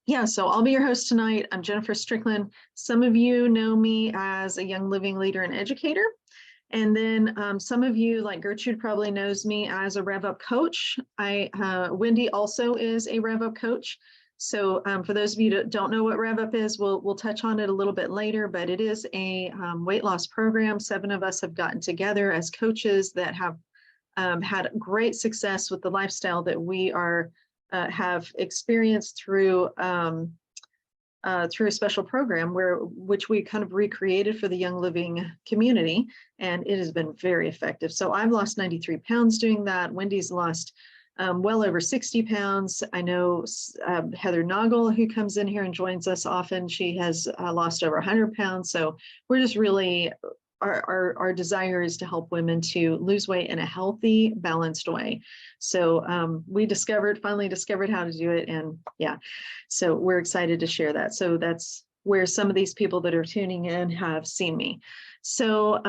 yeah, so I'll be your host tonight. I'm Jennifer Strickland. Some of you know me as a Young Living leader and educator. And then some of you, like Gertrude, probably knows me as a Rev Up coach. Wendy also is a Rev Up coach. So for those of you that don't know what Rev Up is, we'll touch on it a little bit later, but it is a weight loss program. 7 of us have gotten together as coaches that have had great success with the lifestyle that we have experienced through a special program which we kind of recreated for the Young Living community, and it has been very effective. So I've lost 93 pounds doing that. Wendy's lost well over 60 pounds. I know Heather Noggle, who comes in here and joins us often, she has lost over 100 pounds. So we're just really, our desire is to help women to lose weight in a healthy, balanced way. So we finally discovered how to do it. And yeah, so we're excited to share that. So that's where some of these people that are tuning in have seen me. So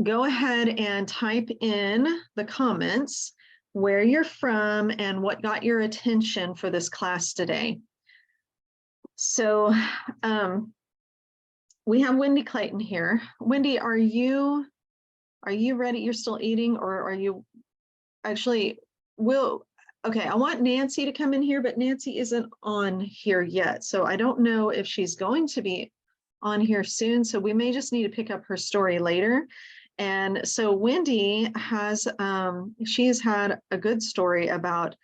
go ahead and type in the comments where you're from and what got your attention for this class today. So we have Wendy Clayton here. Wendy, are you ready? You're still eating, or are you actually okay, I want Nancy to come in here, but Nancy isn't on here yet. So I don't know if she's going to be on here soon. So we may just need to pick up her story later. And so Wendy she's had a good story about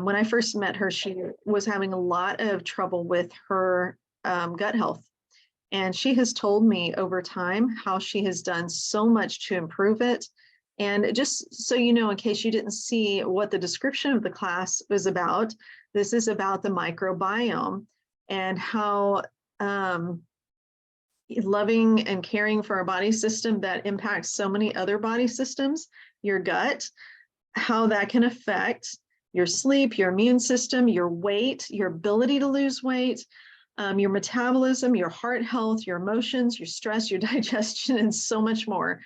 when I first met her, she was having a lot of trouble with her gut health. And she has told me over time how she has done so much to improve it. And just so you know, in case you didn't see what the description of the class was about, this is about the microbiome and how loving and caring for our body system that impacts so many other body systems, your gut, how that can affect your sleep, your immune system, your weight, your ability to lose weight, your metabolism, your heart health, your emotions, your stress, your digestion, and so much more.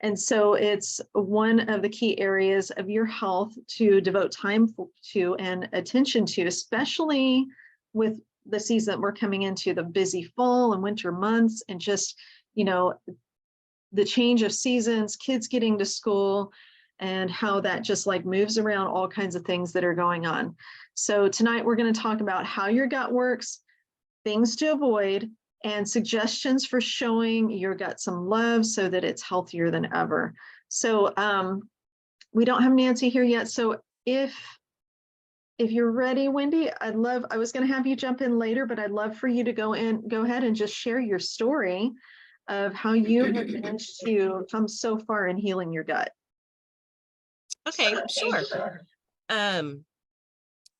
And so it's one of the key areas of your health to devote time to and attention to, especially with the season that we're coming into, the busy fall and winter months, and just, the change of seasons, kids getting to school, and how that just like moves around all kinds of things that are going on. So tonight we're going to talk about how your gut works, things to avoid, and suggestions for showing your gut some love so that it's healthier than ever. So we don't have Nancy here yet. So if you're ready, Wendy, I was going to have you jump in later, but I'd love for you to go ahead and just share your story of how you have managed to come so far in healing your gut. Okay, sure.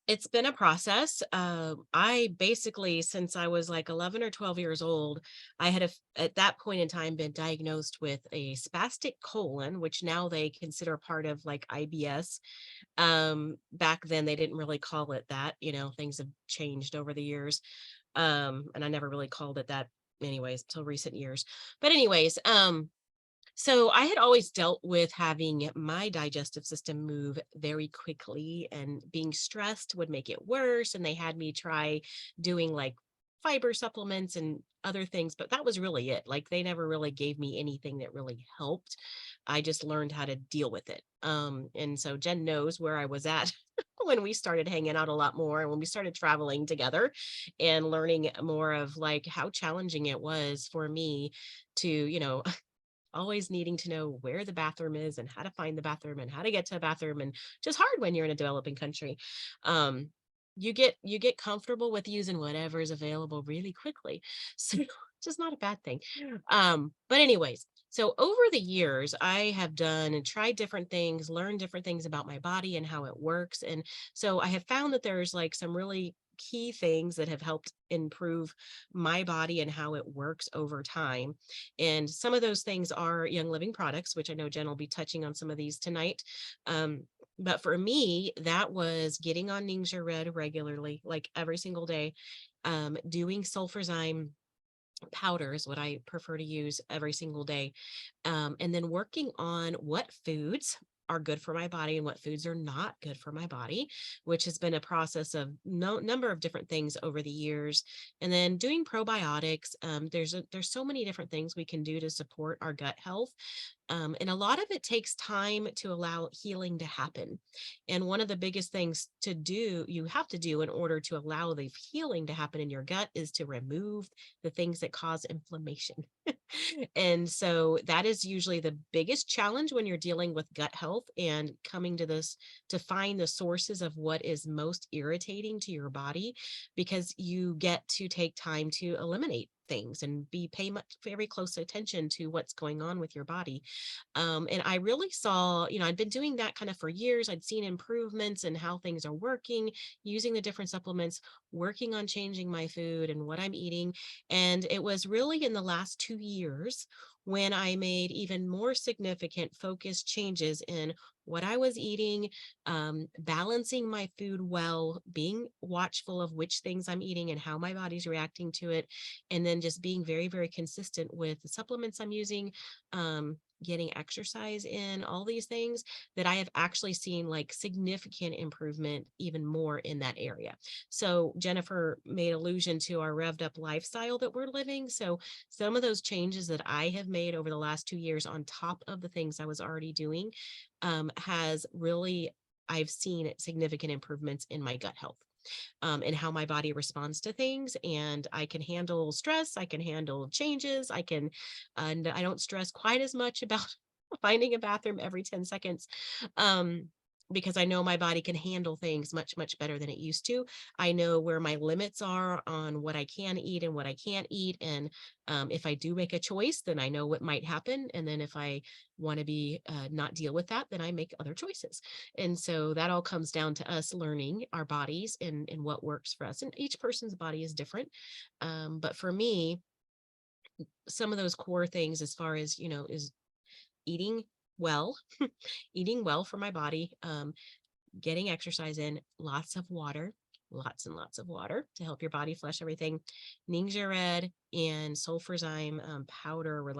It's been a process. I basically, since I was like 11 or 12 years old, I had at that point in time been diagnosed with a spastic colon, which now they consider part of like IBS. Back then they didn't really call it that, things have changed over the years. And I never really called it that anyways, until recent years. But anyways, so I had always dealt with having my digestive system move very quickly, and being stressed would make it worse. And they had me try doing like fiber supplements and other things, but that was really it. Like they never really gave me anything that really helped. I just learned how to deal with it. And so Jen knows where I was at when we started hanging out a lot more, and when we started traveling together and learning more of like how challenging it was for me to, always needing to know where the bathroom is and how to find the bathroom and how to get to a bathroom, and just hard when you're in a developing country. You get comfortable with using whatever is available really quickly. So just not a bad thing. But anyways, so over the years, I have done and tried different things, learned different things about my body and how it works. And so I have found that there's like some really key things that have helped improve my body and how it works over time. And some of those things are Young Living products, which I know Jen will be touching on some of these tonight. But for me, that was getting on Ningxia Red regularly, like every single day, doing sulfurzyme powder is what I prefer to use every single day. And then working on what foods are good for my body and what foods are not good for my body, which has been a process of number of different things over the years. And then doing probiotics. There's so many different things we can do to support our gut health. And a lot of it takes time to allow healing to happen. And one of the biggest things you have to do in order to allow the healing to happen in your gut is to remove the things that cause inflammation. And so that is usually the biggest challenge when you're dealing with gut health and coming to this to find the sources of what is most irritating to your body, because you get to take time to eliminate things and pay very close attention to what's going on with your body. And I really saw, I'd been doing that kind of for years. I'd seen improvements in how things are working, using the different supplements, working on changing my food and what I'm eating. And it was really in the last 2 years when I made even more significant focused changes in what I was eating, balancing my food well, being watchful of which things I'm eating and how my body's reacting to it, and then just being very, very consistent with the supplements I'm using, getting exercise in, all these things, that I have actually seen like significant improvement even more in that area. So Jennifer made allusion to our revved up lifestyle that we're living. So some of those changes that I have made over the last 2 years on top of the things I was already doing has really, I've seen significant improvements in my gut health. And how my body responds to things. And I can handle stress. I can handle changes. And I don't stress quite as much about finding a bathroom every 10 seconds. Because I know my body can handle things much, much better than it used to. I know where my limits are on what I can eat and what I can't eat. And if I do make a choice, then I know what might happen. And then if I want to not deal with that, then I make other choices. And so that all comes down to us learning our bodies and what works for us. And each person's body is different. But for me, some of those core things as far as, is eating well, eating well for my body, getting exercise in, lots of water, lots and lots of water to help your body flush everything. Ningxia red and sulfurzyme powder were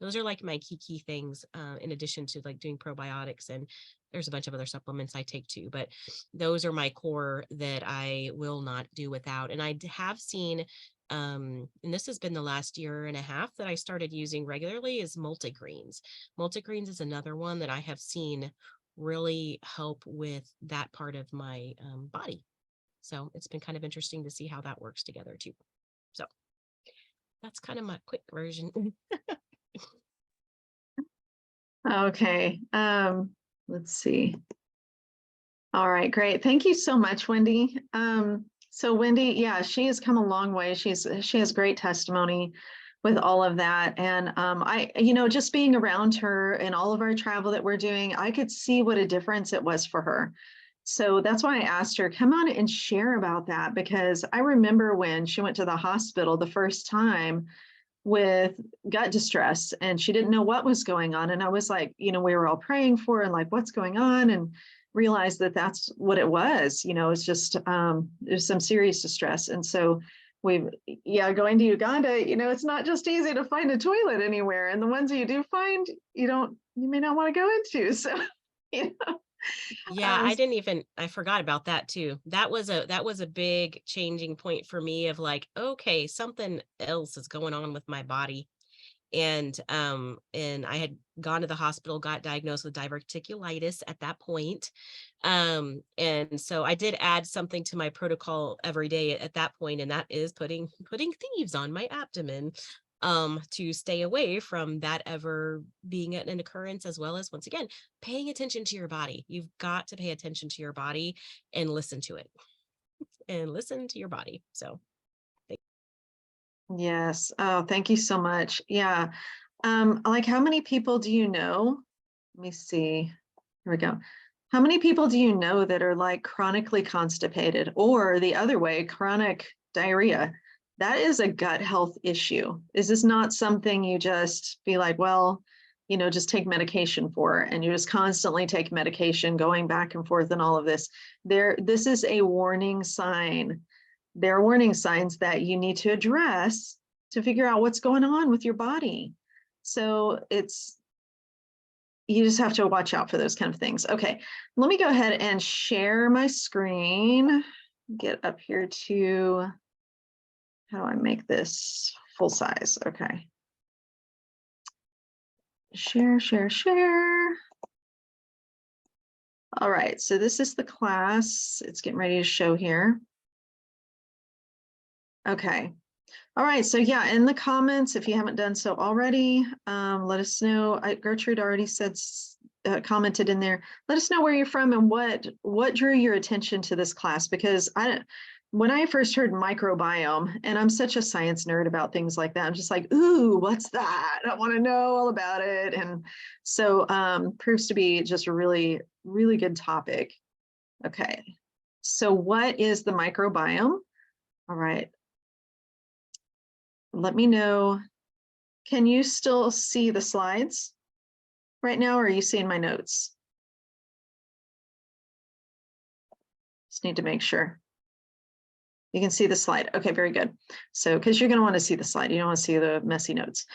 those are like my key things, in addition to like doing probiotics, and there's a bunch of other supplements I take too, but those are my core that I will not do without. And I have seen, and this has been the last year and a half that I started using regularly, is multigreens. Multigreens is another one that I have seen really help with that part of my body. So it's been kind of interesting to see how that works together too. So that's kind of my quick version. Okay. Let's see. All right, great. Thank you so much, Wendy. So Wendy, yeah, she has come a long way. She has great testimony with all of that. And I, just being around her and all of our travel that we're doing, I could see what a difference it was for her. So that's why I asked her, come on and share about that, because I remember when she went to the hospital the first time with gut distress and she didn't know what was going on. And I was like, we were all praying for her and like, what's going on? And realized that that's what it was. It's just, there's some serious distress. And so going to Uganda, it's not just easy to find a toilet anywhere. And the ones that you do find, you may not want to go into. So, Yeah, I forgot about that too. That was a big changing point for me of like, okay, something else is going on with my body. And I had gone to the hospital, got diagnosed with diverticulitis at that point. And so I did add something to my protocol every day at that point, and that is putting thieves on my abdomen, to stay away from that ever being an occurrence, as well as, once again, paying attention to your body. You've got to pay attention to your body and listen to it and listen to your body. So yes. Oh, thank you so much. Yeah. Like, how many people do you know? Let me see. Here we go. How many people do you know that are like chronically constipated, or the other way, chronic diarrhea? That is a gut health issue. Is this not something you just be like, well, just take medication for, and you just constantly take medication going back and forth and all of this? This is a warning sign. There are warning signs that you need to address to figure out what's going on with your body. So it's, you just have to watch out for those kind of things. Okay, let me go ahead and share my screen. Get up here to, how do I make this full size? Okay. Share, share, share. All right, so this is the class. It's getting ready to show here. Okay. All right, so yeah, in the comments, if you haven't done so already, let us know. Gertrude already said, commented in there. Let us know where you're from and what drew your attention to this class, because when I first heard microbiome, and I'm such a science nerd about things like that, I'm just like, ooh, what's that? I want to know all about it. And so proves to be just a really, really good topic. Okay, so what is the microbiome? All right. Let me know. Can you still see the slides right now, or are you seeing my notes? Just need to make sure. You can see the slide. Okay, very good. So, because you're going to want to see the slide. You don't want to see the messy notes.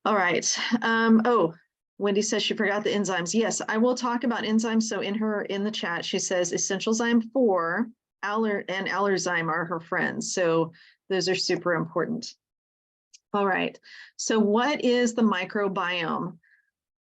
All right. Oh, Wendy says she forgot the enzymes. Yes, I will talk about enzymes. So in the chat, she says essential zyme 4 and allerzyme are her friends. So those are super important. All right, so what is the microbiome?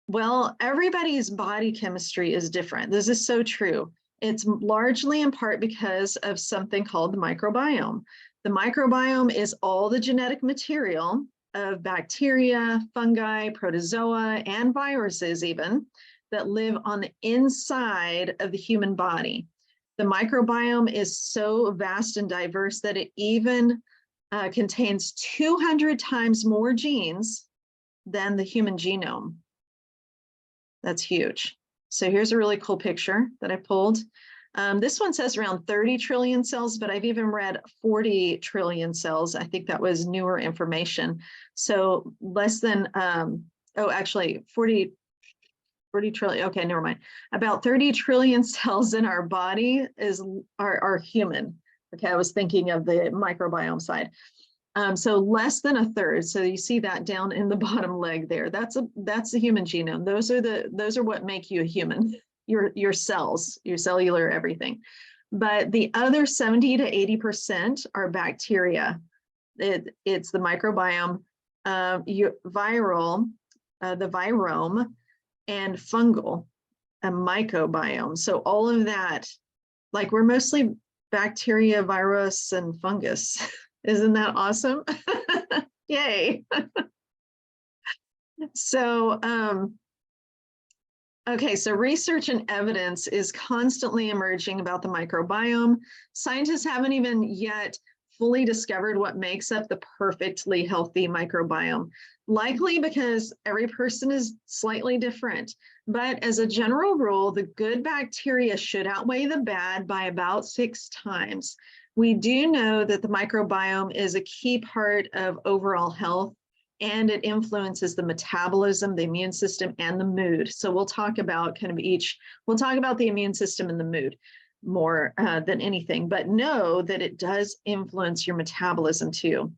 Well, everybody's body chemistry is different. This is so true. It's largely in part because of something called the microbiome. The microbiome is all the genetic material of bacteria, fungi, protozoa, and viruses even that live on the inside of the human body. The microbiome is so vast and diverse that it even contains 200 times more genes than the human genome. That's huge. So here's a really cool picture that I pulled. This one says around 30 trillion cells, but I've even read 40 trillion cells. I think that was newer information. So less than, actually 40 trillion, okay, never mind. About 30 trillion cells in our body are human. Okay, I was thinking of the microbiome side. So less than a third. So you see that down in the bottom leg there. That's the human genome. Those are what make you a human. Your cells, your cellular everything. But the other 70 to 80% are bacteria. It's the microbiome, viral, the virome, and fungal, a mycobiome. So all of that, like we're mostly bacteria, virus, and fungus. Isn't that awesome? Yay. So, okay, so research and evidence is constantly emerging about the microbiome. Scientists haven't even yet fully discovered what makes up the perfectly healthy microbiome, likely because every person is slightly different. But as a general rule, the good bacteria should outweigh the bad by about 6 times. We do know that the microbiome is a key part of overall health, and it influences the metabolism, the immune system, and the mood. So we'll talk about we'll talk about the immune system and the mood more than anything, but know that it does influence your metabolism too.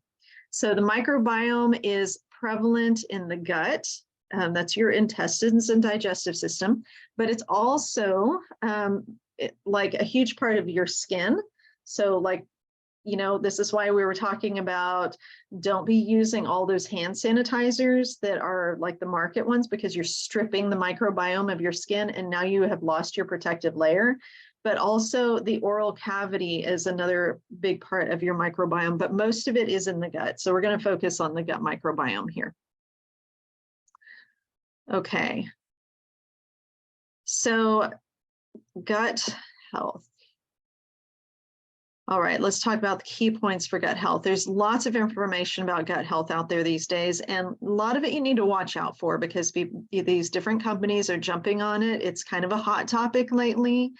So the microbiome is prevalent in the gut. That's your intestines and digestive system, but it's also like a huge part of your skin. So like, this is why we were talking about don't be using all those hand sanitizers that are like the market ones, because you're stripping the microbiome of your skin and now you have lost your protective layer. But also the oral cavity is another big part of your microbiome, but most of it is in the gut. So we're going to focus on the gut microbiome here. Okay. So gut health. All right, let's talk about the key points for gut health. There's lots of information about gut health out there these days, and a lot of it you need to watch out for because these different companies are jumping on it. It's kind of a hot topic lately,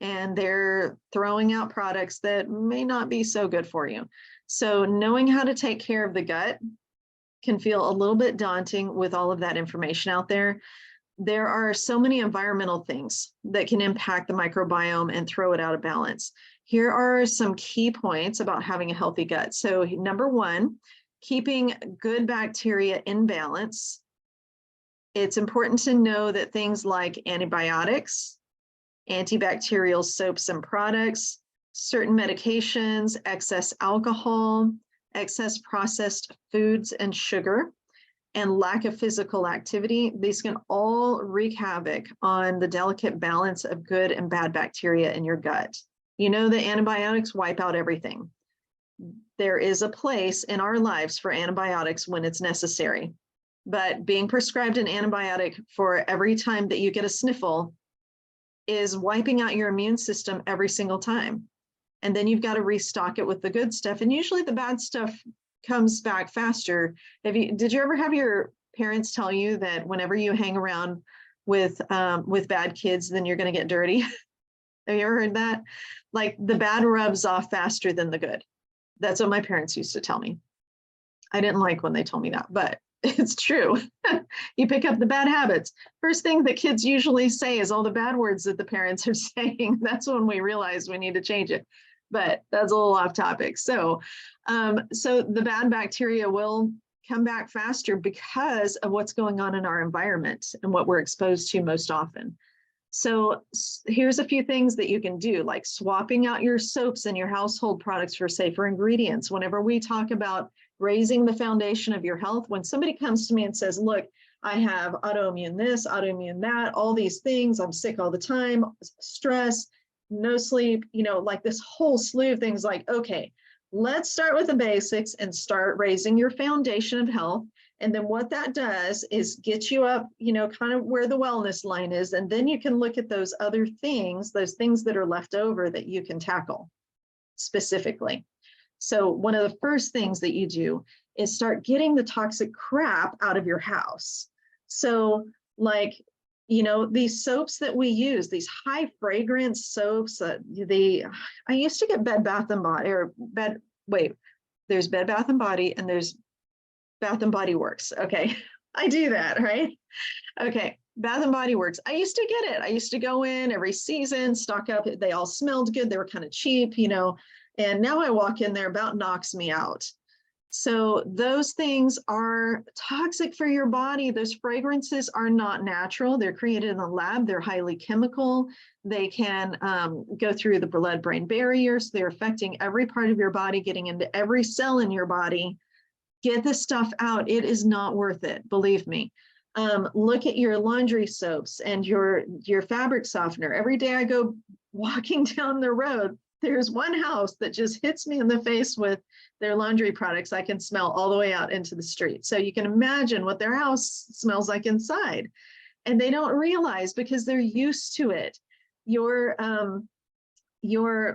and they're throwing out products that may not be so good for you. So knowing how to take care of the gut can feel a little bit daunting with all of that information out there. There are so many environmental things that can impact the microbiome and throw it out of balance. Here are some key points about having a healthy gut. So number one, keeping good bacteria in balance. It's important to know that things like antibiotics, antibacterial soaps and products, certain medications, excess alcohol, excess processed foods and sugar, and lack of physical activity, these can all wreak havoc on the delicate balance of good and bad bacteria in your gut. You know that antibiotics wipe out everything. There is a place in our lives for antibiotics when it's necessary, but being prescribed an antibiotic for every time that you get a sniffle is wiping out your immune system every single time. And then you've got to restock it with the good stuff. And usually the bad stuff comes back faster. Did you ever have your parents tell you that whenever you hang around with bad kids, then you're going to get dirty? Have you ever heard that? Like the bad rubs off faster than the good. That's what my parents used to tell me. I didn't like when they told me that, but it's true. You pick up the bad habits. First thing that kids usually say is all the bad words that the parents are saying. That's when we realize we need to change it. But that's a little off topic. So the bad bacteria will come back faster because of what's going on in our environment and what we're exposed to most often. So here's a few things that you can do, like swapping out your soaps and your household products for safer ingredients. Whenever we talk about raising the foundation of your health, when somebody comes to me and says, look, I have autoimmune this, autoimmune that, all these things, I'm sick all the time, stress, no sleep, like this whole slew of things, like, okay, let's start with the basics and start raising your foundation of health. And then what that does is get you up, kind of where the wellness line is. And then you can look at those other things, those things that are left over that you can tackle specifically. So one of the first things that you do is start getting the toxic crap out of your house. So like, these soaps that we use, these high fragrance soaps, I used to get Bed Bath and Body, there's Bed Bath and Body and there's Bath and Body Works. Okay, I do that, right? Okay, Bath and Body Works. I used to get it. I used to go in every season, stock up. They all smelled good. They were kind of cheap, and now I walk in there, about knocks me out. So those things are toxic for your body. Those fragrances are not natural. They're created in the lab. They're highly chemical. They can go through the blood-brain barrier. So they're affecting every part of your body, getting into every cell in your body. Get this stuff out. It is not worth it, believe me. Look at your laundry soaps and your fabric softener. Every day I go walking down the road, there's one house that just hits me in the face with their laundry products. I can smell all the way out into the street. So you can imagine what their house smells like inside. And they don't realize because they're used to it. Your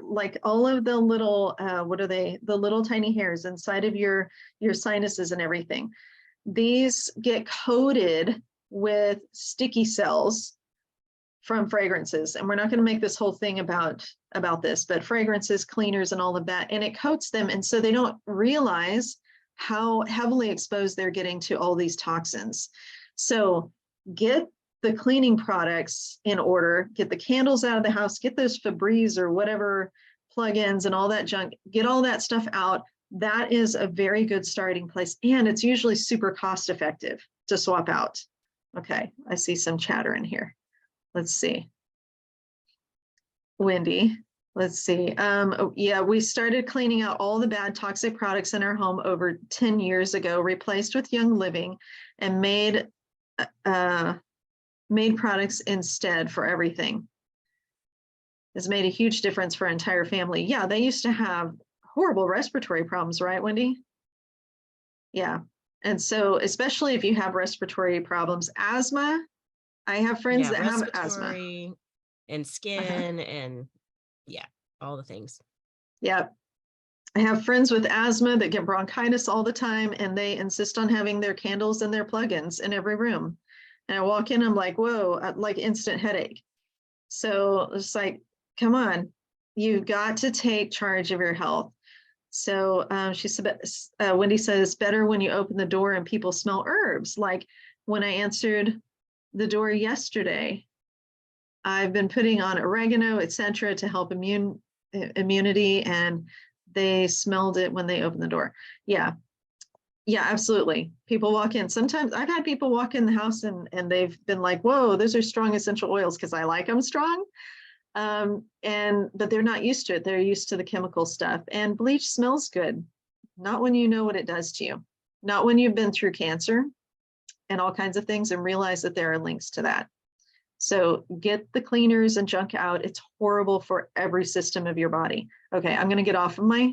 like all of the little, the little tiny hairs inside of your sinuses and everything. These get coated with sticky cells from fragrances. And we're not going to make this whole thing about this, but fragrances, cleaners, and all of that, and it coats them. And so they don't realize how heavily exposed they're getting to all these toxins. So get the cleaning products in order, get the candles out of the house, get those Febreze or whatever plugins and all that junk, get all that stuff out. That is a very good starting place. And it's usually super cost effective to swap out. Okay, I see some chatter in here. Let's see. Wendy, let's see. Yeah, we started cleaning out all the bad toxic products in our home over 10 years ago, replaced with Young Living, and made products instead for everything. Has made a huge difference for our entire family. Yeah, they used to have horrible respiratory problems, right, Wendy? Yeah. And so, especially if you have respiratory problems, asthma, I have friends that have asthma. And skin and all the things. Yeah. I have friends with asthma that get bronchitis all the time, and they insist on having their candles and their plugins in every room. And I walk in, I'm like, whoa, like instant headache. So it's like, come on, you've got to take charge of your health. So she said, Wendy says, better when you open the door and people smell herbs. Like when I answered the door yesterday, I've been putting on oregano, etc., to help immunity, and they smelled it when they opened the door. Yeah. Yeah, absolutely. People walk in. Sometimes I've had people walk in the house and they've been like, whoa, those are strong essential oils because I like them strong. But they're not used to it. They're used to the chemical stuff. And bleach smells good. Not when you know what it does to you. Not when you've been through cancer and all kinds of things and realize that there are links to that. So get the cleaners and junk out. It's horrible for every system of your body. Okay, I'm going to get off of my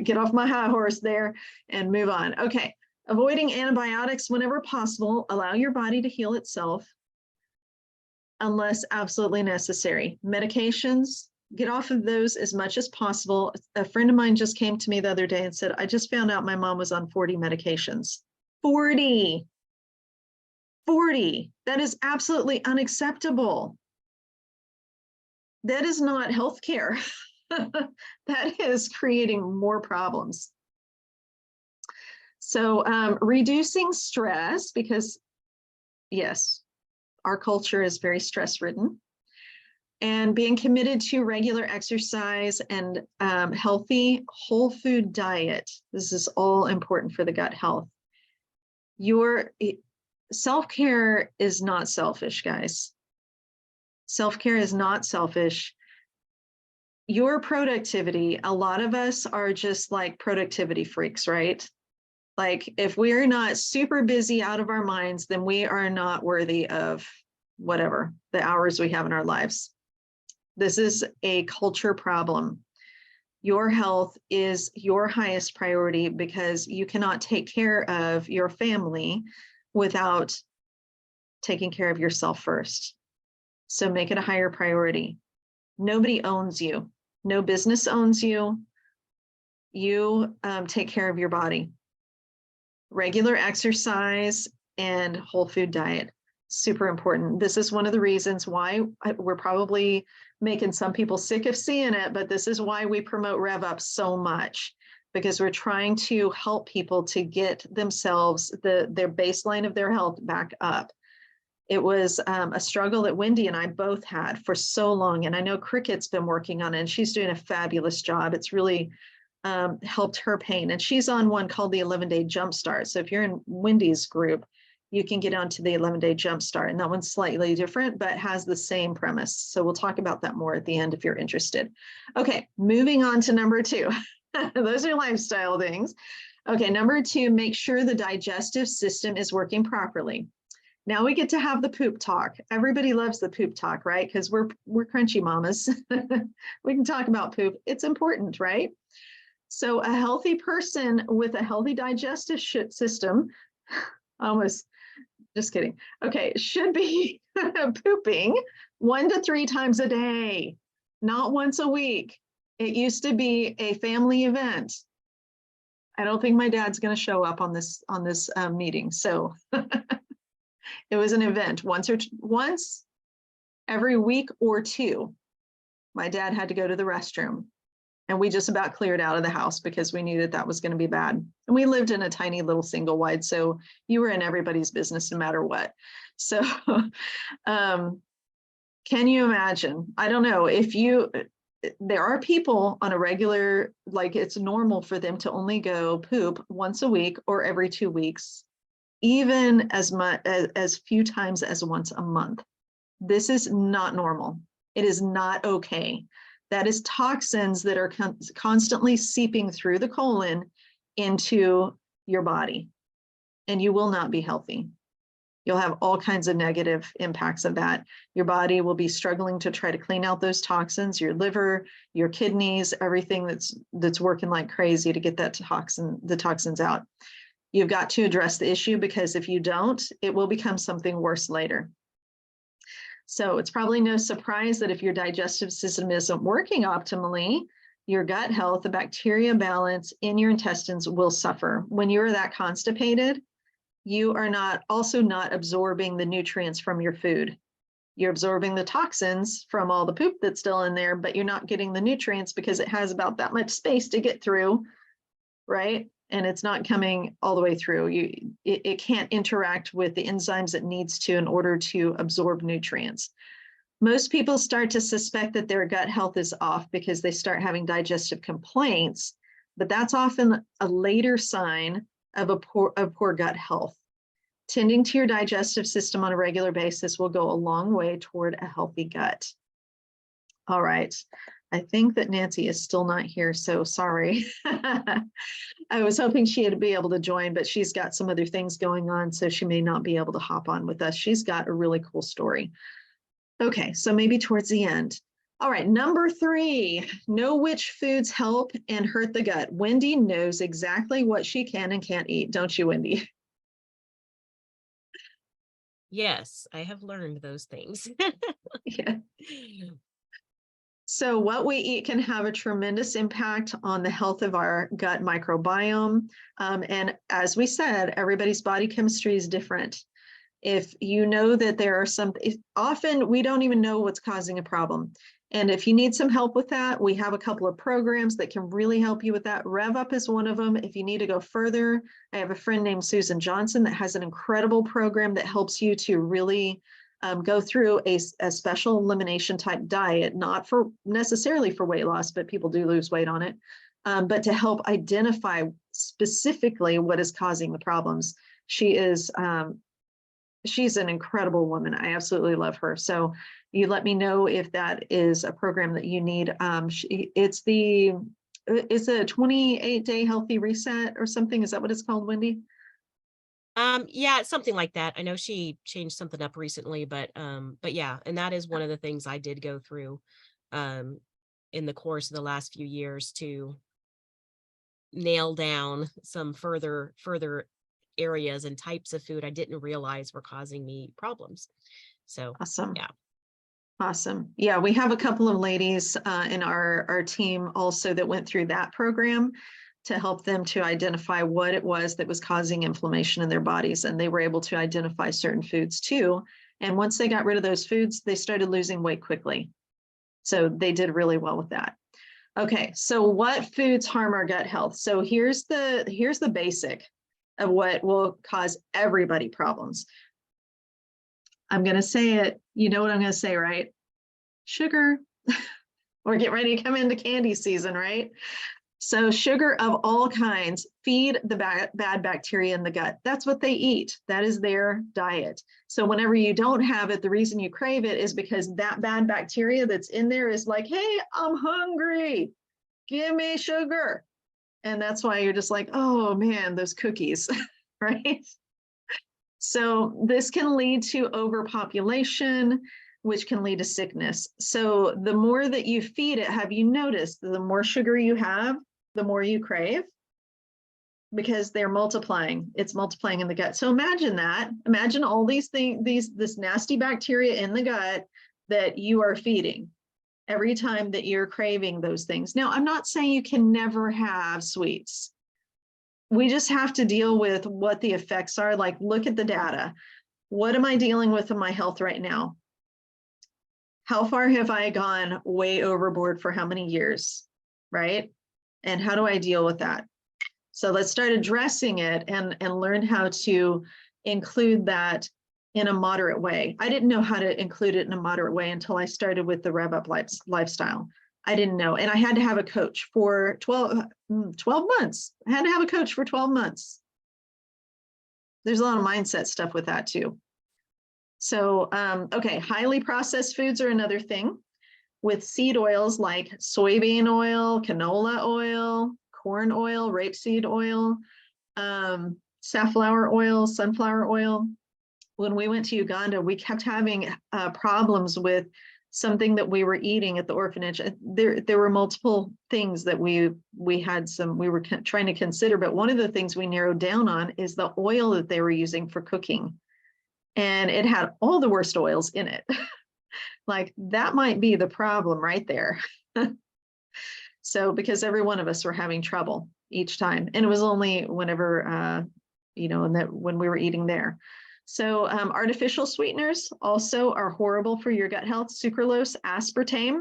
get off my high horse there and move on. Okay, avoiding antibiotics whenever possible. Allow your body to heal itself unless absolutely necessary. Medications, get off of those as much as possible. A friend of mine just came to me the other day and said, I just found out my mom was on 40 medications. 40. That is absolutely unacceptable. That is not healthcare. That is creating more problems. So reducing stress, because yes, our culture is very stress-ridden, and being committed to regular exercise and healthy whole food diet. This is all important for the gut health. Your self-care is not selfish, guys. Self-care is not selfish. Your productivity, a lot of us are just like productivity freaks, right? Like if we're not super busy out of our minds, then we are not worthy of whatever the hours we have in our lives. This is a culture problem. Your health is your highest priority because you cannot take care of your family without taking care of yourself first. So make it a higher priority. Nobody owns you. No business owns you. You take care of your body. Regular exercise and whole food diet, super important. This is one of the reasons why we're probably making some people sick of seeing it, but this is why we promote Rev Up so much, because we're trying to help people to get themselves, their baseline of their health back up. It was a struggle that Wendy and I both had for so long. And I know Cricket's been working on it and she's doing a fabulous job. It's really helped her pain. And she's on one called the 11-Day Jumpstart. So if you're in Wendy's group, you can get onto the 11-Day Jumpstart. And that one's slightly different, but has the same premise. So we'll talk about that more at the end if you're interested. Okay, moving on to number 2. Those are lifestyle things. Okay, number 2, make sure the digestive system is working properly. Now we get to have the poop talk. Everybody loves the poop talk, right? Because we're crunchy mamas. We can talk about poop. It's important, right? So a healthy person with a healthy digestive system, almost, just kidding. Okay, should be pooping 1 to 3 times a day, not once a week. It used to be a family event. I don't think my dad's going to show up on this meeting. So it was an event once every week or 2. My dad had to go to the restroom. And we just about cleared out of the house because we knew that that was going to be bad. And we lived in a tiny little single wide, so you were in everybody's business no matter what. So can you imagine? I don't know if there are people on a regular, like it's normal for them to only go poop once a week or every 2 weeks, even as few times as once a month. This is not normal. It is not okay. That is toxins that are constantly seeping through the colon into your body, and you will not be healthy. You'll have all kinds of negative impacts of that. Your body will be struggling to try to clean out those toxins, your liver, your kidneys, everything that's working like crazy to get the toxins out. You've got to address the issue, because if you don't, it will become something worse later. So it's probably no surprise that if your digestive system isn't working optimally, your gut health, the bacteria balance in your intestines will suffer. When you're that constipated, you are also not absorbing the nutrients from your food. You're absorbing the toxins from all the poop that's still in there, but you're not getting the nutrients because it has about that much space to get through, right? And it's not coming all the way through. It can't interact with the enzymes it needs to in order to absorb nutrients. Most people start to suspect that their gut health is off because they start having digestive complaints but that's often a later sign of poor gut health. Tending to your digestive system on a regular basis will go a long way toward a healthy gut. All right. I think that Nancy is still not here, so sorry. I was hoping she'd be able to join, but she's got some other things going on, so she may not be able to hop on with us. She's got a really cool story. Okay, so maybe towards the end. All right, number 3, know which foods help and hurt the gut. Wendy knows exactly what she can and can't eat, don't you, Wendy? Yes, I have learned those things. Yeah. So what we eat can have a tremendous impact on the health of our gut microbiome. And as we said, everybody's body chemistry is different. If you know that there are often we don't even know what's causing a problem. And if you need some help with that, we have a couple of programs that can really help you with that. Rev Up is one of them. If you need to go further, I have a friend named Susan Johnson that has an incredible program that helps you to really go through a special elimination type diet, not for necessarily for weight loss, but people do lose weight on it, but to help identify specifically what is causing the problems. She's an incredible woman. I absolutely love her. So you let me know if that is a program that you need. It's a 28-day healthy reset or something. Is that what it's called, Wendy? Yeah, something like that. I know she changed something up recently, but yeah, and that is one of the things I did go through um in the course of the last few years to nail down some further areas and types of food I didn't realize were causing me problems. So, Awesome. yeah. Awesome. Yeah, we have a couple of ladies in our team also that went through that program to help them to identify what it was that was causing inflammation in their bodies. And they were able to identify certain foods too. And once they got rid of those foods, they started losing weight quickly. So they did really well with that. Okay, so what foods harm our gut health? So here's the basic of what will cause everybody problems. I'm going to say it. You know what I'm going to say, right? Sugar. We're getting ready to come into candy season, right? So sugar of all kinds feed the bad bacteria in the gut. That's what they eat. That is their diet. So whenever you don't have it, the reason you crave it is because that bad bacteria that's in there is like, hey, I'm hungry. Give me sugar. And that's why you're just like, oh man, those cookies, right? So this can lead to overpopulation, which can lead to sickness. So the more that you feed it, have you noticed the more sugar you have, the more you crave? Because they're multiplying. It's multiplying in the gut. So imagine that. Imagine all these things, this nasty bacteria in the gut that you are feeding every time that you're craving those things. Now, I'm not saying you can never have sweets. We just have to deal with what the effects are. Like, look at the data. What am I dealing with in my health right now? How far have I gone way overboard for how many years, right? And how do I deal with that? So let's start addressing it and learn how to include that in a moderate way. I didn't know how to include it in a moderate way until I started with the Rev Up lifestyle. I didn't know. And I had to have a coach for 12 months. I had to have a coach for 12 months. There's a lot of mindset stuff with that too. So, okay, highly processed foods are another thing with seed oils like soybean oil, canola oil, corn oil, rapeseed oil, safflower oil, sunflower oil. When we went to Uganda, we kept having problems with something that we were eating at the orphanage. There were multiple things that we were trying to consider, but one of the things we narrowed down on is the oil that they were using for cooking. And it had all the worst oils in it. Like, that might be the problem right there. So, because every one of us were having trouble each time. And it was only whenever, and that when we were eating there. So artificial sweeteners also are horrible for your gut health. Sucralose, aspartame,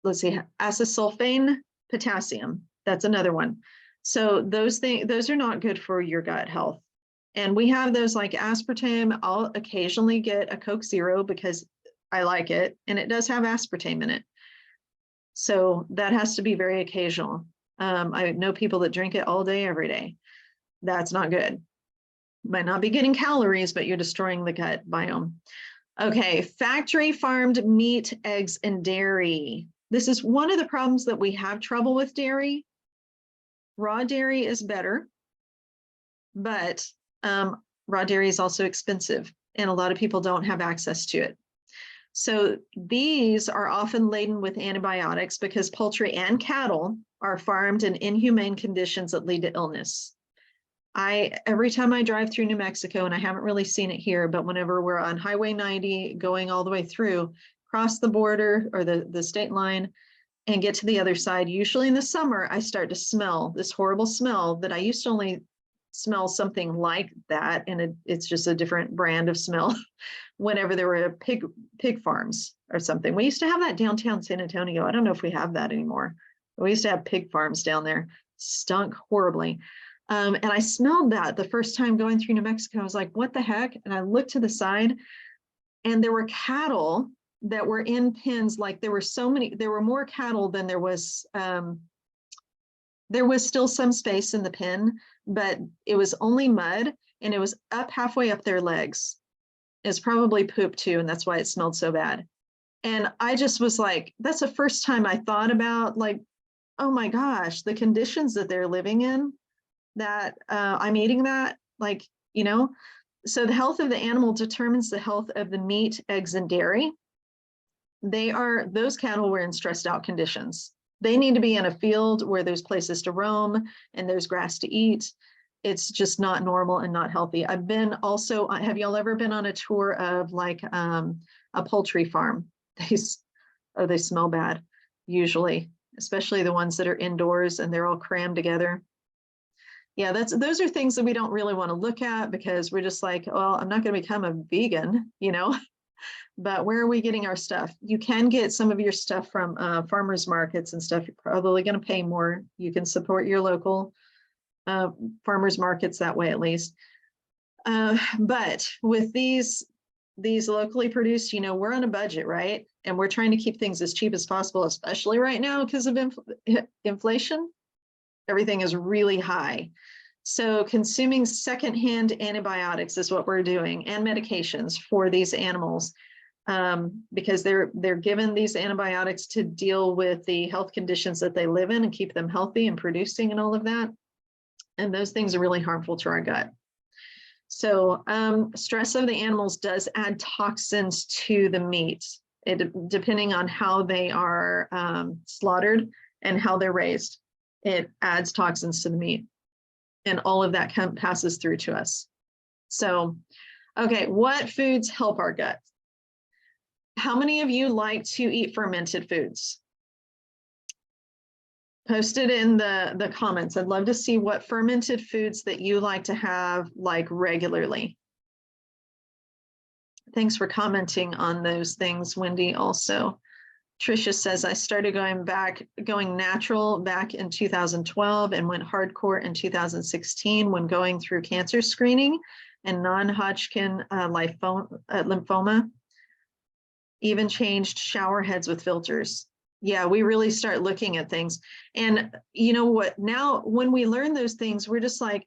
let's see, acesulfame, potassium. That's another one. So those are not good for your gut health. And we have those like aspartame. I'll occasionally get a Coke Zero because I like it, and it does have aspartame in it. So that has to be very occasional. I know people that drink it all day, every day. That's not good. Might not be getting calories, but you're destroying the gut biome. Okay, factory farmed meat, eggs, and dairy. This is one of the problems that we have trouble with dairy. Raw dairy is better, but raw dairy is also expensive, and a lot of people don't have access to it. So these are often laden with antibiotics because poultry and cattle are farmed in inhumane conditions that lead to illness. Every time I drive through New Mexico, and I haven't really seen it here, but whenever we're on Highway 90 going all the way through, cross the border or the state line and get to the other side, usually in the summer, I start to smell this horrible smell that I used to only smell something like that, and it's just a different brand of smell whenever there were pig farms or something. We used to have that downtown San Antonio. I don't know if we have that anymore. We used to have pig farms down there. Stunk horribly. And I smelled that the first time going through New Mexico. I was like, what the heck? And I looked to the side, and there were cattle that were in pens. Like there were more cattle than there was still some space in the pen, but it was only mud, and it was up halfway up their legs. It's probably poop too, and that's why it smelled so bad. And I just was like, that's the first time I thought about, like, oh my gosh, the conditions that they're living in, that I'm eating that, like, so the health of the animal determines the health of the meat, eggs, and dairy. Those cattle were in stressed out conditions. They need to be in a field where there's places to roam and there's grass to eat. It's just not normal and not healthy. Have y'all ever been on a tour of like a poultry farm? They smell bad, usually, especially the ones that are indoors and they're all crammed together. Yeah, those are things that we don't really want to look at because we're just like, well, I'm not going to become a vegan, but where are we getting our stuff? You can get some of your stuff from farmers markets and stuff. You're probably going to pay more. You can support your local farmers markets that way, at least. But with these locally produced, we're on a budget, right? And we're trying to keep things as cheap as possible, especially right now because of inflation. Everything is really high. So consuming secondhand antibiotics is what we're doing, and medications for these animals, because they're given these antibiotics to deal with the health conditions that they live in and keep them healthy and producing and all of that. And those things are really harmful to our gut. So stress of the animals does add toxins to the meat, depending on how they are slaughtered and how they're raised. It adds toxins to the meat, and all of that passes through to us. So, okay, what foods help our gut? How many of you like to eat fermented foods? Post it in the comments. I'd love to see what fermented foods that you like to have like regularly. Thanks for commenting on those things, Wendy, also. Tricia says, I started going natural back in 2012 and went hardcore in 2016 when going through cancer screening and non-Hodgkin lymphoma. Even changed shower heads with filters. Yeah, we really start looking at things. And you know what? Now, when we learn those things, we're just like,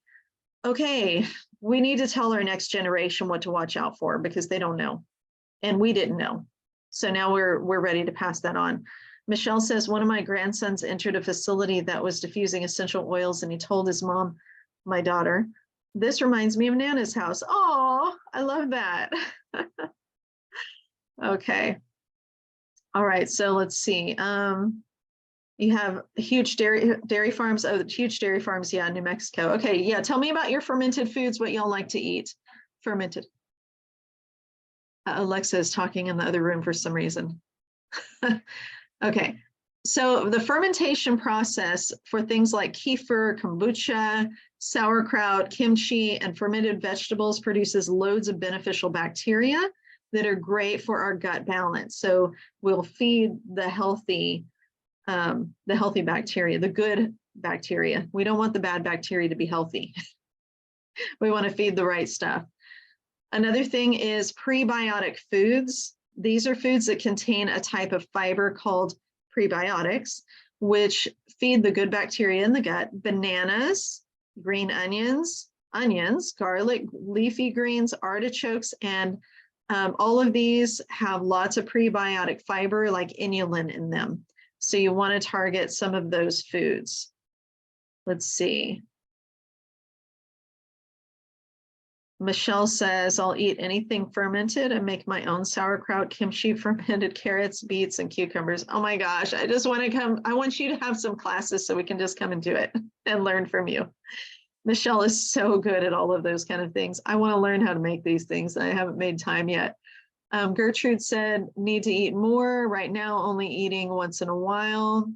okay, we need to tell our next generation what to watch out for because they don't know. And we didn't know. So now we're ready to pass that on. Michelle says, one of my grandsons entered a facility that was diffusing essential oils, and he told his mom, my daughter, this reminds me of Nana's house. Oh, I love that. Okay. All right, so let's see. You have huge dairy farms. Oh, huge dairy farms, yeah, New Mexico. Okay, yeah, tell me about your fermented foods, what y'all like to eat. Fermented. Alexa is talking in the other room for some reason. Okay, so the fermentation process for things like kefir, kombucha, sauerkraut, kimchi, and fermented vegetables produces loads of beneficial bacteria that are great for our gut balance. So we'll feed the healthy bacteria, the good bacteria. We don't want the bad bacteria to be healthy. We want to feed the right stuff. Another thing is prebiotic foods. These are foods that contain a type of fiber called prebiotics, which feed the good bacteria in the gut. Bananas, green onions, garlic, leafy greens, artichokes, and all of these have lots of prebiotic fiber like inulin in them. So you want to target some of those foods. Let's see. Michelle says, I'll eat anything fermented and make my own sauerkraut, kimchi, fermented carrots, beets, and cucumbers. Oh my gosh, I just want to come. I want you to have some classes so we can just come and do it and learn from you. Michelle is so good at all of those kind of things. I want to learn how to make these things. I haven't made time yet. Gertrude said, need to eat more. Right now, only eating once in a while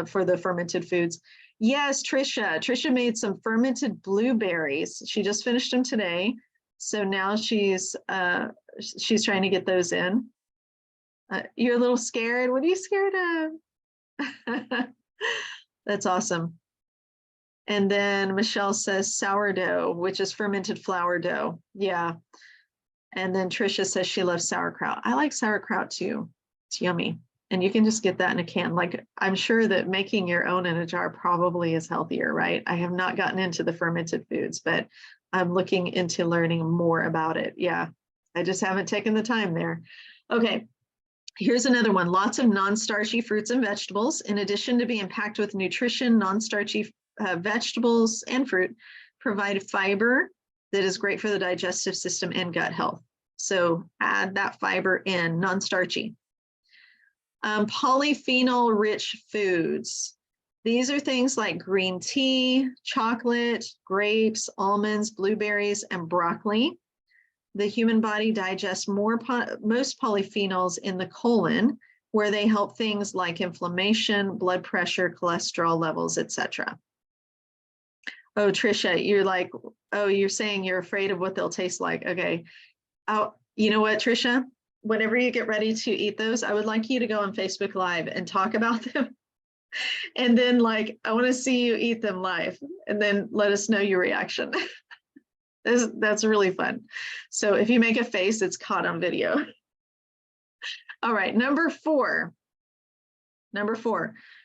for the fermented foods. Yes, Trisha. Trisha made some fermented blueberries. She just finished them today. So now she's trying to get those in. You're a little scared. What are you scared of? That's awesome. And then Michelle says sourdough, which is fermented flour dough. Yeah. And then Trisha says she loves sauerkraut. I like sauerkraut too. It's yummy. And you can just get that in a can. Like, I'm sure that making your own in a jar probably is healthier, right? I have not gotten into the fermented foods, but I'm looking into learning more about it. Yeah, I just haven't taken the time there. Okay, here's another one. Lots of non-starchy fruits and vegetables. In addition to being packed with nutrition, non-starchy vegetables and fruit provide fiber that is great for the digestive system and gut health. So add that fiber in, non-starchy. Polyphenol-rich foods. These are things like green tea, chocolate, grapes, almonds, blueberries, and broccoli. The human body digests most polyphenols in the colon, where they help things like inflammation, blood pressure, cholesterol levels, etc. Oh, Trisha, you're like, oh, you're saying you're afraid of what they'll taste like. Okay. Oh, you know what, Trisha? Whenever you get ready to eat those, I would like you to go on Facebook Live and talk about them. And then like, I want to see you eat them live and then let us know your reaction. That's really fun. So if you make a face, it's caught on video. All right, number four,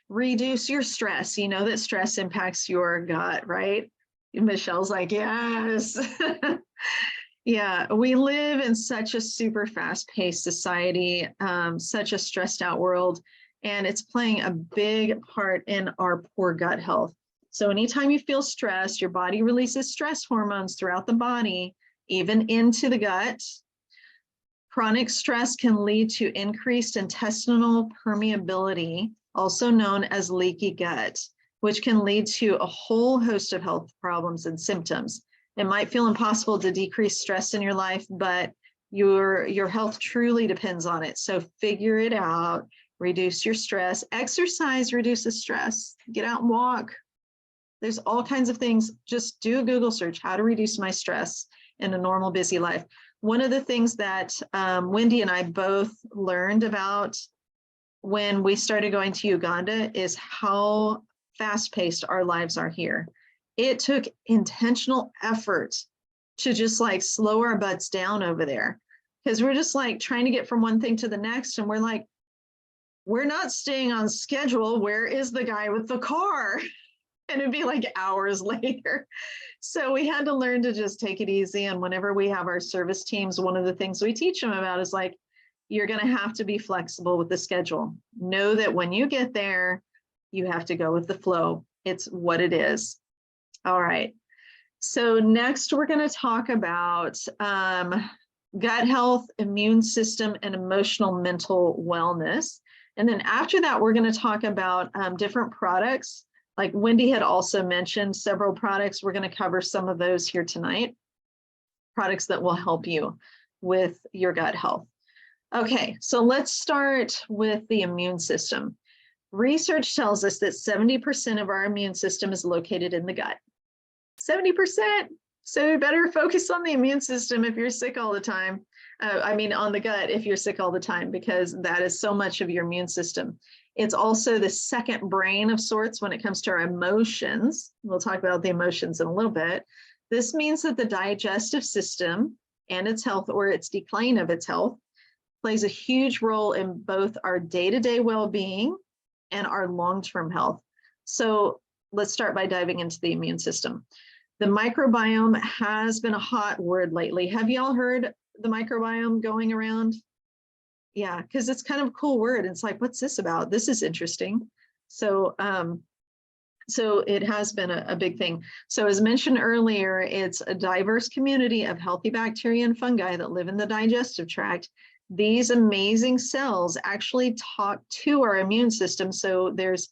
reduce your stress. You know that stress impacts your gut, right? Michelle's like, yes. Yeah, we live in such a super fast-paced society, such a stressed out world, and it's playing a big part in our poor gut health. So anytime you feel stressed, your body releases stress hormones throughout the body, even into the gut. Chronic stress can lead to increased intestinal permeability, also known as leaky gut, which can lead to a whole host of health problems and symptoms. It might feel impossible to decrease stress in your life, but your health truly depends on it. So figure it out, reduce your stress. Exercise reduces stress. Get out and walk. There's all kinds of things. Just do a Google search, how to reduce my stress in a normal busy life. One of the things that Wendy and I both learned about when we started going to Uganda is how fast-paced our lives are here. It took intentional effort to just like slow our butts down over there, because we're just like trying to get from one thing to the next. And we're like, we're not staying on schedule. Where is the guy with the car? And it'd be like hours later. So we had to learn to just take it easy. And whenever we have our service teams, one of the things we teach them about is like, you're going to have to be flexible with the schedule. Know that when you get there, you have to go with the flow. It's what it is. All right. So next we're going to talk about gut health, immune system, and emotional mental wellness. And then after that, we're going to talk about different products. Like Wendy had also mentioned several products. We're going to cover some of those here tonight. Products that will help you with your gut health. Okay, so let's start with the immune system. Research tells us that 70% of our immune system is located in the gut. 70%. So we better focus on the immune system if you're sick all the time. On the gut if you're sick all the time, because that is so much of your immune system. It's also the second brain of sorts when it comes to our emotions. We'll talk about the emotions in a little bit. This means that the digestive system and its health, or its decline of its health, plays a huge role in both our day-to-day well-being and our long-term health. So let's start by diving into the immune system. The microbiome has been a hot word lately. Have y'all heard the microbiome going around? Yeah, because it's kind of a cool word. It's like, what's this about? This is interesting. So it has been a big thing. So as mentioned earlier, it's a diverse community of healthy bacteria and fungi that live in the digestive tract. These amazing cells actually talk to our immune system. So there's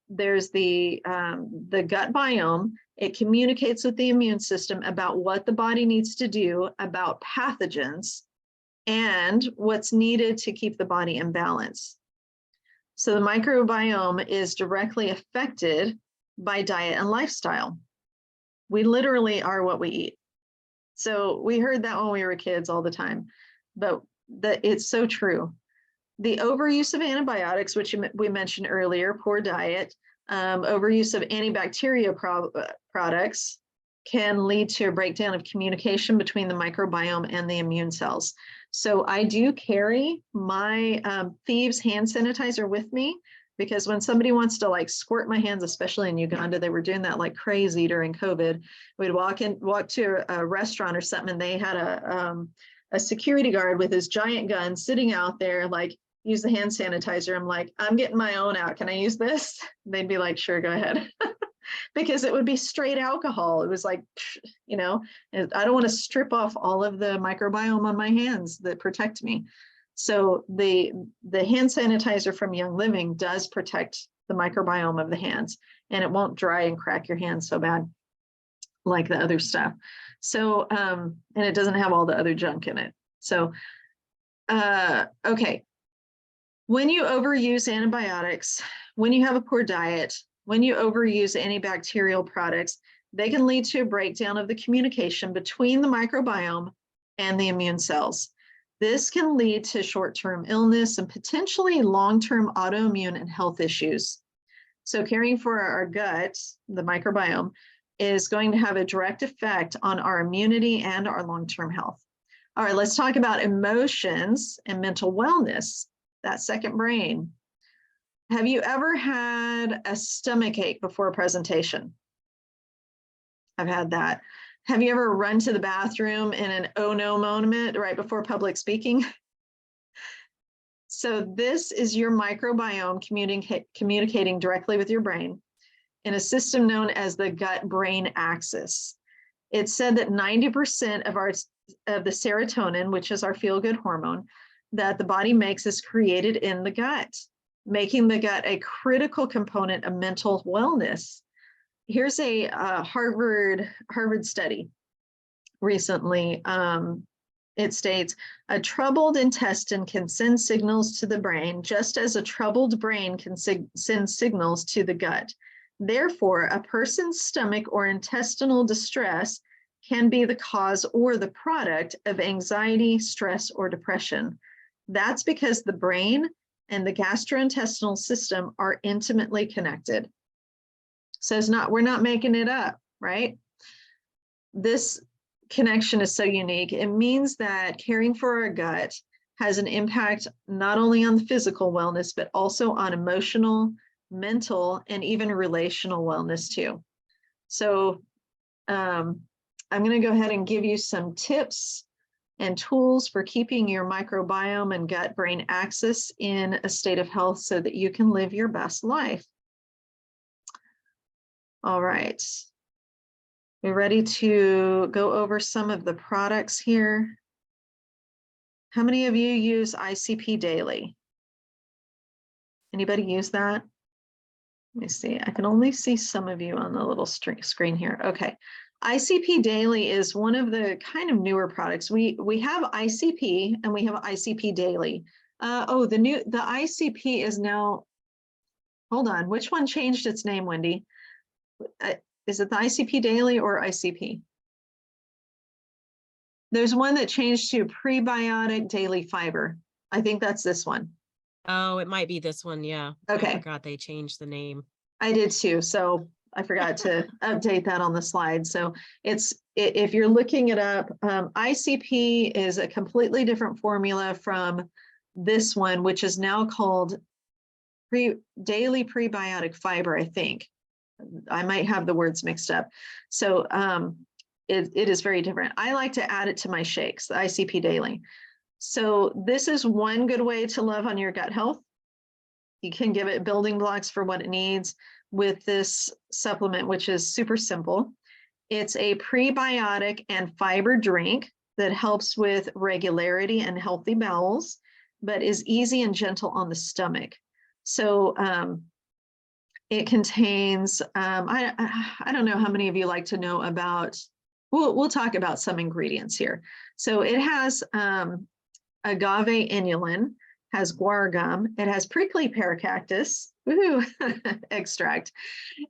the gut biome. It communicates with the immune system about what the body needs to do about pathogens and what's needed to keep the body in balance. So the microbiome is directly affected by diet and lifestyle. We literally are what we eat. So we heard that when we were kids all the time, but it's so true. The overuse of antibiotics, which we mentioned earlier, poor diet, overuse of antibacterial products can lead to a breakdown of communication between the microbiome and the immune cells. So I do carry my Thieves hand sanitizer with me, because when somebody wants to like squirt my hands, especially in Uganda, they were doing that like crazy during COVID. We'd walk to a restaurant or something, and they had a security guard with his giant gun sitting out there, like, use the hand sanitizer. I'm like, I'm getting my own out. Can I use this? They'd be like, sure, go ahead. Because it would be straight alcohol. It was like, you know, I don't want to strip off all of the microbiome on my hands that protect me. So the hand sanitizer from Young Living does protect the microbiome of the hands, and it won't dry and crack your hands so bad like the other stuff. So, and it doesn't have all the other junk in it. So, okay. When you overuse antibiotics, when you have a poor diet, when you overuse antibacterial products, they can lead to a breakdown of the communication between the microbiome and the immune cells. This can lead to short-term illness and potentially long-term autoimmune and health issues. So caring for our gut, the microbiome, is going to have a direct effect on our immunity and our long-term health. All right, let's talk about emotions and mental wellness, that second brain. Have you ever had a stomach ache before a presentation? I've had that. Have you ever run to the bathroom in an oh no moment right before public speaking? So this is your microbiome communicating directly with your brain in a system known as the gut-brain axis. It's said that 90% of the serotonin, which is our feel-good hormone, that the body makes is created in the gut, making the gut a critical component of mental wellness. Here's a Harvard study recently. It states, a troubled intestine can send signals to the brain, just as a troubled brain can send signals to the gut. Therefore, a person's stomach or intestinal distress can be the cause or the product of anxiety, stress, or depression. That's because the brain and the gastrointestinal system are intimately connected. So we're not making it up, right? This connection is so unique. It means that caring for our gut has an impact not only on the physical wellness, but also on emotional, mental, and even relational wellness too. So I'm going to go ahead and give you some tips and tools for keeping your microbiome and gut-brain axis in a state of health so that you can live your best life. All right. We're ready to go over some of the products here. How many of you use ICP daily? Anybody use that? Let me see. I can only see some of you on the little screen here. Okay. ICP Daily is one of the kind of newer products. We have ICP and we have ICP Daily. The ICP is now, hold on, which one changed its name, Wendy? Is it the ICP Daily or ICP? There's one that changed to Prebiotic Daily Fiber. I think that's this one. Oh, it might be this one. Yeah. Okay. I forgot they changed the name. I did too. So I forgot to update that on the slide. So if you're looking it up, ICP is a completely different formula from this one, which is now called daily prebiotic fiber, I think. I might have the words mixed up. So it is very different. I like to add it to my shakes, the ICP Daily. So this is one good way to love on your gut health. You can give it building blocks for what it needs with this supplement, which is super simple. It's a prebiotic and fiber drink that helps with regularity and healthy bowels, but is easy and gentle on the stomach. So it contains, I don't know how many of you like to know about, we'll talk about some ingredients here. So it has agave inulin, has guar gum, it has prickly pear cactus, woohoo, extract,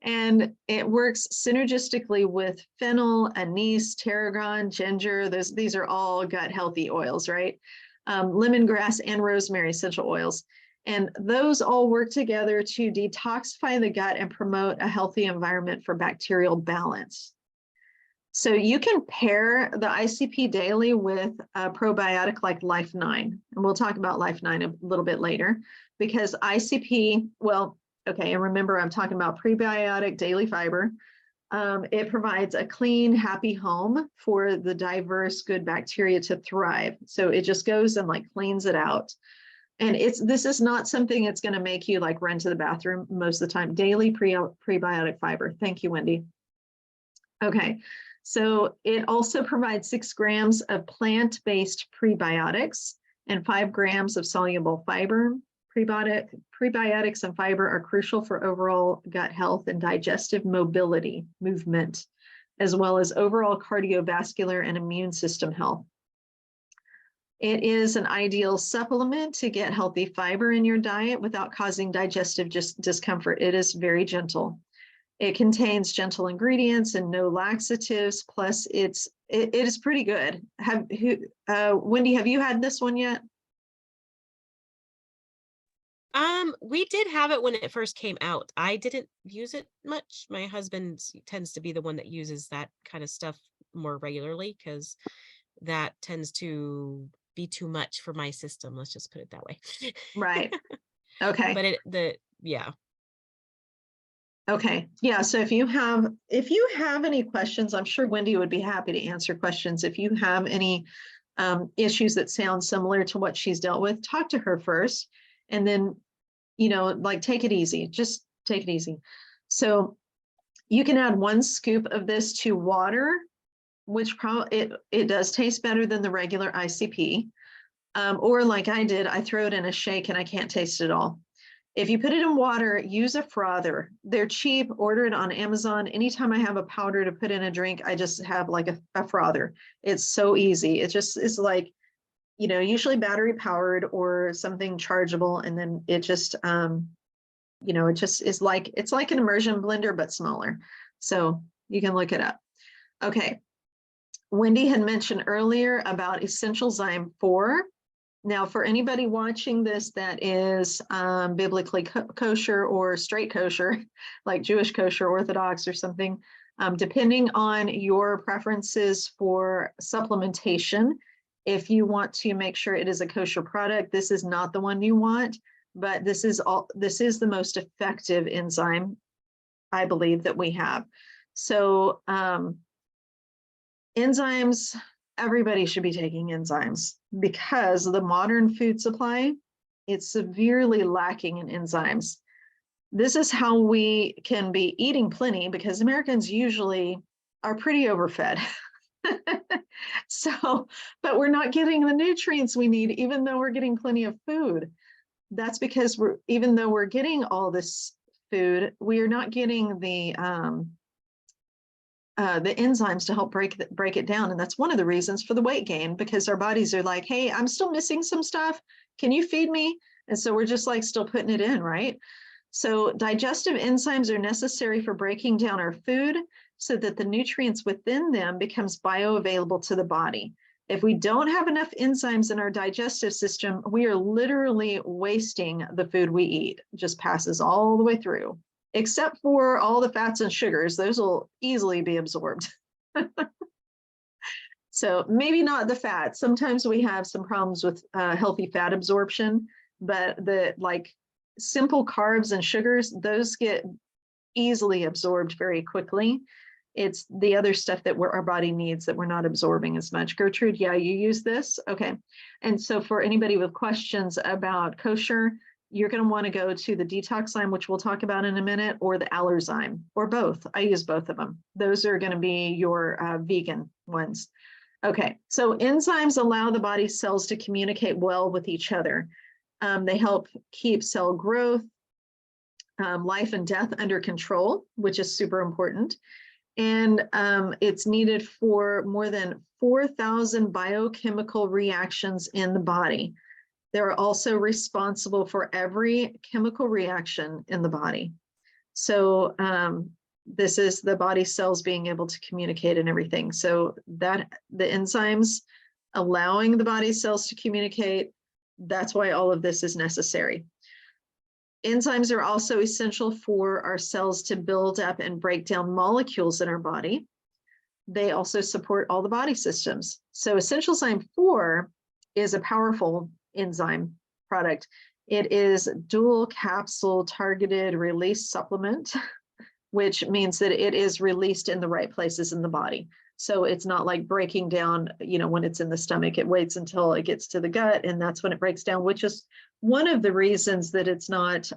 and it works synergistically with fennel, anise, tarragon, ginger. These are all gut healthy oils, right? Lemongrass and rosemary essential oils. And those all work together to detoxify the gut and promote a healthy environment for bacterial balance. So you can pair the ICP Daily with a probiotic like Life 9. And we'll talk about Life 9 a little bit later, because ICP, well, okay, and remember I'm talking about prebiotic daily fiber. It provides a clean, happy home for the diverse good bacteria to thrive. So it just goes and like cleans it out. And this is not something that's going to make you like run to the bathroom most of the time. Daily prebiotic fiber. Thank you, Wendy. Okay, so it also provides 6 grams of plant-based prebiotics and 5 grams of soluble fiber. Prebiotics and fiber are crucial for overall gut health and digestive mobility, movement, as well as overall cardiovascular and immune system health. It is an ideal supplement to get healthy fiber in your diet without causing digestive discomfort. It is very gentle. It contains gentle ingredients and no laxatives. Plus, it is pretty good. Wendy, have you had this one yet? We did have it when it first came out. I didn't use it much. My husband tends to be the one that uses that kind of stuff more regularly because that tends to be too much for my system. Let's just put it that way. Right. Okay. But yeah. Okay. Yeah. So if you have any questions, I'm sure Wendy would be happy to answer questions. If you have any issues that sound similar to what she's dealt with, talk to her first, and then, like take it easy. Just take it easy. So you can add 1 scoop of this to water, which probably it does taste better than the regular ICP. Or like I did, I throw it in a shake and I can't taste it all. If you put it in water, use a frother. They're cheap. Order it on Amazon. Anytime I have a powder to put in a drink, I just have like a frother. It's so easy. It just is like, usually battery powered or something chargeable. And then it just, it just is like, it's like an immersion blender, but smaller. So you can look it up. Okay. Wendy had mentioned earlier about Essential Zyme 4. Now, for anybody watching this that is biblically kosher or straight kosher, like Jewish kosher, Orthodox or something, depending on your preferences for supplementation, if you want to make sure it is a kosher product, this is not the one you want, but this is the most effective enzyme, I believe, that we have. So enzymes, everybody should be taking enzymes because the modern food supply, it's severely lacking in enzymes. This is how we can be eating plenty because Americans usually are pretty overfed. So, but we're not getting the nutrients we need, even though we're getting plenty of food. That's because even though we're getting all this food, we are not getting the enzymes to help break it down. And that's one of the reasons for the weight gain, because our bodies are like, hey, I'm still missing some stuff. Can you feed me? And so we're just like still putting it in, right? So digestive enzymes are necessary for breaking down our food so that the nutrients within them becomes bioavailable to the body. If we don't have enough enzymes in our digestive system, we are literally wasting the food we eat. It just passes all the way through, except for all the fats and sugars. Those will easily be absorbed. So maybe not the fat. Sometimes we have some problems with healthy fat absorption, but simple carbs and sugars, those get easily absorbed very quickly. It's the other stuff that our body needs that we're not absorbing as much. Gertrude, yeah, you use this? Okay. And so for anybody with questions about kosher, you're going to want to go to the detoxzyme, which we'll talk about in a minute, or the allerzyme, or both. I use both of them. Those are going to be your vegan ones. Okay, so enzymes allow the body's cells to communicate well with each other. They help keep cell growth, life and death under control, which is super important. And it's needed for more than 4,000 biochemical reactions in the body. They're also responsible for every chemical reaction in the body. So this is the body cells being able to communicate and everything. So that the enzymes allowing the body cells to communicate, that's why all of this is necessary. Enzymes are also essential for our cells to build up and break down molecules in our body. They also support all the body systems. So Essentialzyme 4 is a powerful enzyme product. It is dual capsule targeted release supplement, which means that it is released in the right places in the body. So it's not like breaking down, when it's in the stomach. It waits until it gets to the gut, and that's when it breaks down, which is one of the reasons that it's not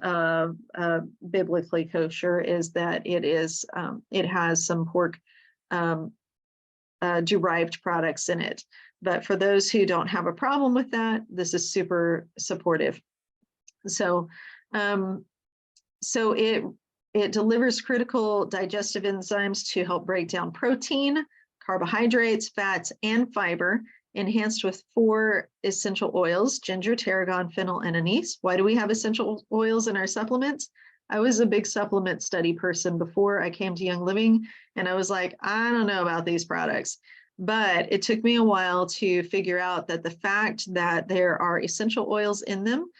biblically kosher, is that it has some pork derived products in it. But for those who don't have a problem with that, this is super supportive. So, it delivers critical digestive enzymes to help break down protein, carbohydrates, fats, and fiber, enhanced with 4 essential oils: ginger, tarragon, fennel, and anise. Why do we have essential oils in our supplements? I was a big supplement study person before I came to Young Living, and I was like, I don't know about these products. But it took me a while to figure out that the fact that there are essential oils in them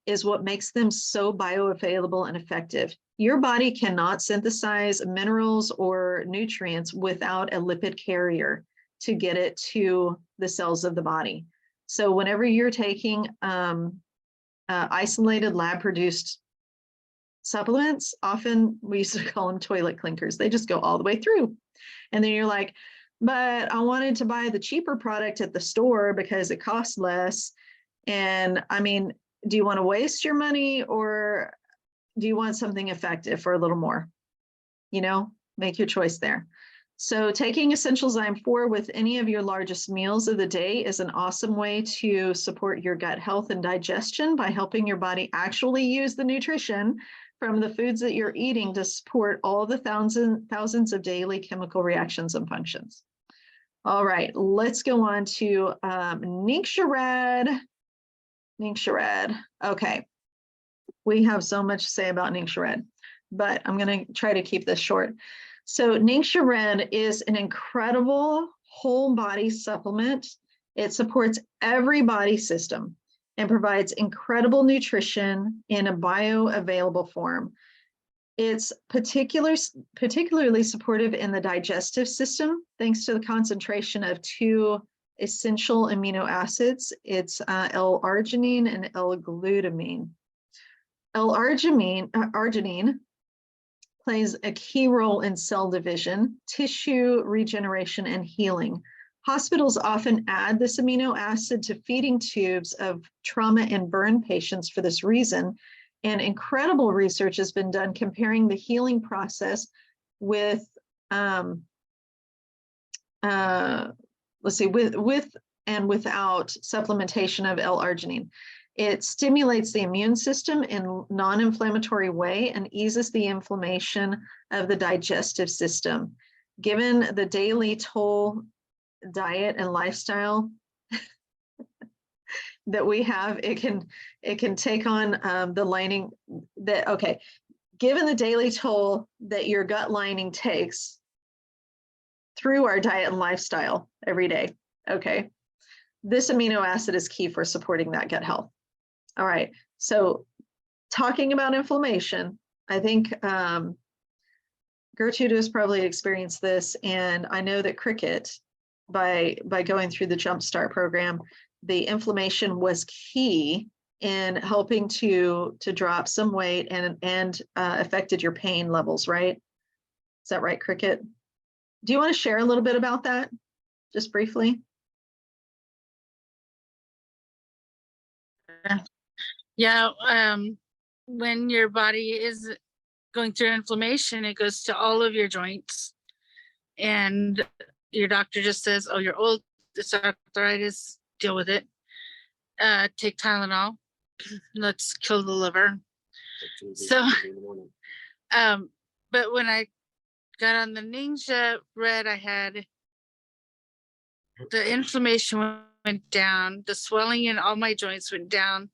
is what makes them so bioavailable and effective. Your body cannot synthesize minerals or nutrients without a lipid carrier to get it to the cells of the body. So whenever you're taking isolated lab-produced supplements, often we used to call them toilet clinkers. They just go all the way through. And then you're like, but I wanted to buy the cheaper product at the store because it costs less. And I mean, do you want to waste your money, or do you want something effective for a little more? Make your choice there. So taking Essentialzyme 4 with any of your largest meals of the day is an awesome way to support your gut health and digestion by helping your body actually use the nutrition from the foods that you're eating to support all the thousands of daily chemical reactions and functions. All right, let's go on to Ningxia Red. Okay, we have so much to say about Ningxia Red, but I'm going to try to keep this short. So Ningxia Red is an incredible whole body supplement. It supports every body system and provides incredible nutrition in a bioavailable form. It's particularly supportive in the digestive system, thanks to the concentration of 2 essential amino acids. It's L-arginine and L-glutamine. L-arginine plays a key role in cell division, tissue regeneration, and healing. Hospitals often add this amino acid to feeding tubes of trauma and burn patients for this reason. And incredible research has been done comparing the healing process with, with and without supplementation of L-arginine. It stimulates the immune system in a non-inflammatory way and eases the inflammation of the digestive system. Given the daily toll diet and lifestyle that we have, it can take on the lining that, okay, given the daily toll that your gut lining takes through our diet and lifestyle every day, okay, this amino acid is key for supporting that gut health. All right, so talking about inflammation, I think Gertrude has probably experienced this, and I know that Cricket, by going through the Jumpstart program, the inflammation was key in helping to drop some weight and affected your pain levels, right? Is that right, Cricket? Do you want to share a little bit about that, just briefly? Yeah, when your body is going through inflammation, it goes to all of your joints, and your doctor just says, "Oh, you're old. It's arthritis. Deal with it. Take Tylenol. Let's kill the liver." So, but when I got on the Ninja Red, I had the inflammation went down, the swelling in all my joints went down,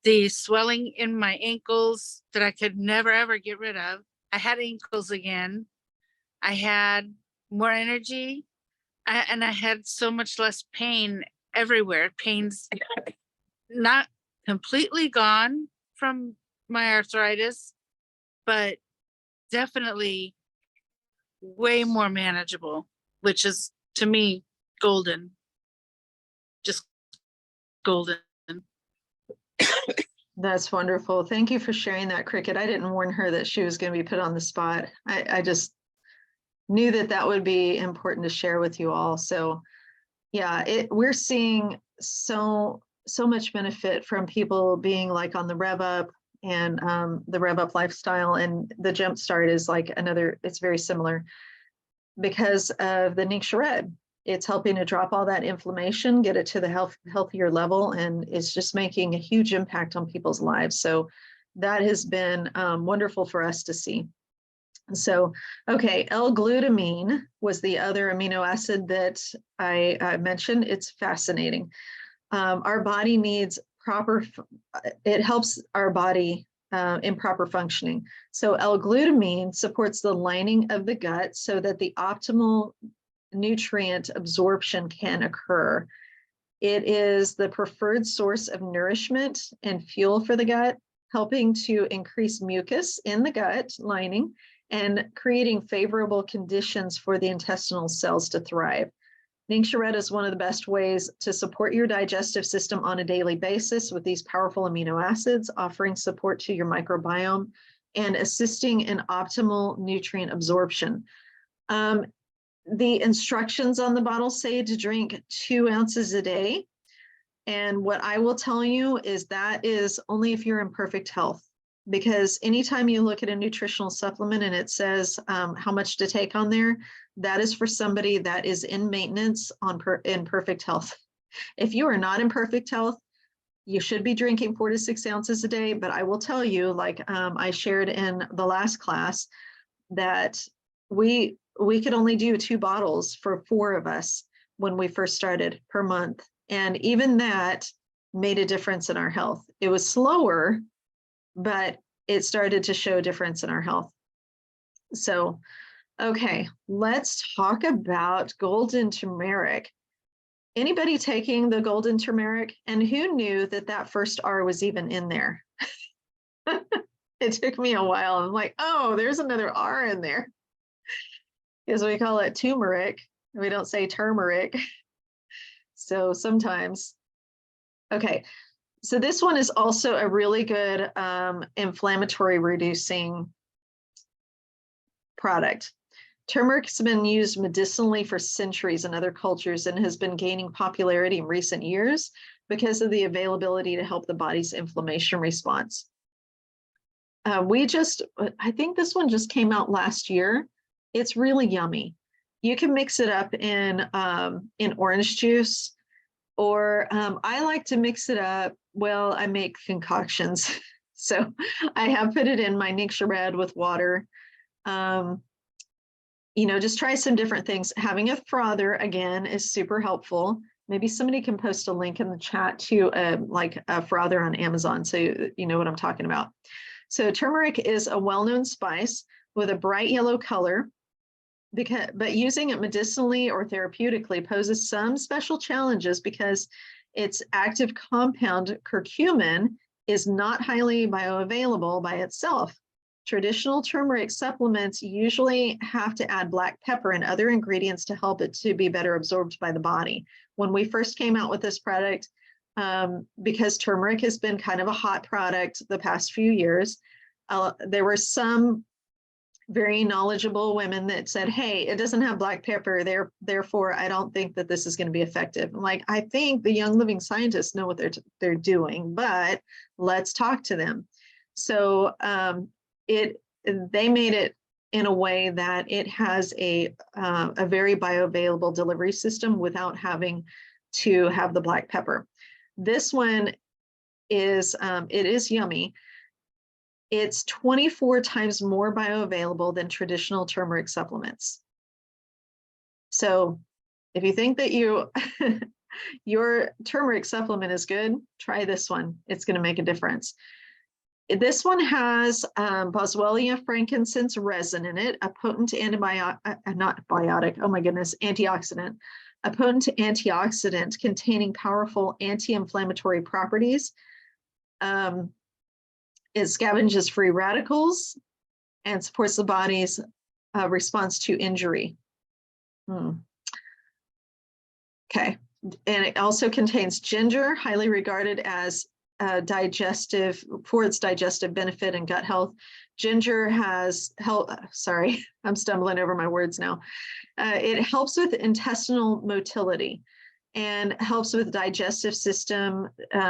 the swelling in my ankles that I could never ever get rid of. I had ankles again. I had more energy, and I had so much less pain everywhere. Pain's not completely gone from my arthritis, but definitely way more manageable, which is to me golden. Just golden. That's wonderful. Thank you for sharing that, Cricket. I didn't warn her that she was going to be put on the spot. I just knew that that would be important to share with you all. So yeah, we're seeing so much benefit from people being like on the Rev Up and the Rev Up lifestyle, and the Jumpstart is like another, it's very similar because of the Ningxia Red. It's helping to drop all that inflammation, get it to the healthier level, and it's just making a huge impact on people's lives. So that has been wonderful for us to see. So, okay, L-glutamine was the other amino acid that I mentioned. It's fascinating. Our body needs it helps our body in proper functioning. So L-glutamine supports the lining of the gut so that the optimal nutrient absorption can occur. It is the preferred source of nourishment and fuel for the gut, helping to increase mucus in the gut lining and creating favorable conditions for the intestinal cells to thrive. Ningxia Red is one of the best ways to support your digestive system on a daily basis with these powerful amino acids, offering support to your microbiome and assisting in optimal nutrient absorption. The instructions on the bottle say to drink 2 ounces a day. And what I will tell you is that is only if you're in perfect health, because anytime you look at a nutritional supplement and it says how much to take on there, that is for somebody that is in maintenance in perfect health. If you are not in perfect health, you should be drinking 4 to 6 ounces a day. But I will tell you, like I shared in the last class, that we could only do 2 bottles for 4 of us when we first started per month. And even that made a difference in our health. It was slower, but it started to show a difference in our health. So, okay, let's talk about golden turmeric. Anybody taking the golden turmeric? And who knew that that first R was even in there? It took me a while. I'm like, oh, there's another R in there. Because we call it turmeric. We don't say turmeric. So sometimes, okay. So this one is also a really good inflammatory reducing product. Turmeric has been used medicinally for centuries in other cultures and has been gaining popularity in recent years because of the availability to help the body's inflammation response. I think this one just came out last year. It's really yummy. You can mix it up in orange juice, or I like to mix it up. Well, I make concoctions. So I have put it in my Ningxia Red with water. Just try some different things. Having a frother, again, is super helpful. Maybe somebody can post a link in the chat to like a frother on Amazon, so you know what I'm talking about. So turmeric is a well-known spice with a bright yellow color, but using it medicinally or therapeutically poses some special challenges because its active compound, curcumin, is not highly bioavailable by itself. Traditional turmeric supplements usually have to add black pepper and other ingredients to help it to be better absorbed by the body. When we first came out with this product, because turmeric has been kind of a hot product the past few years. There were some very knowledgeable women that said, hey, it doesn't have black pepper, therefore I don't think that this is going to be effective. Like, I think the Young Living scientists know what they're doing, but let's talk to them. So they made it in a way that it has a very bioavailable delivery system without having to have the black pepper. This one is, it is yummy. It's 24 times more bioavailable than traditional turmeric supplements. So if you think that your turmeric supplement is good, try this one. It's going to make a difference. This one has Boswellia frankincense resin in it, a potent antibiotic, antioxidant, a potent antioxidant containing powerful anti-inflammatory properties. It scavenges free radicals and supports the body's response to injury. Okay, and it also contains ginger, highly regarded as digestive, for its digestive benefit and gut health. Ginger has sorry, I'm stumbling over my words now. It helps with intestinal motility and helps with the digestive system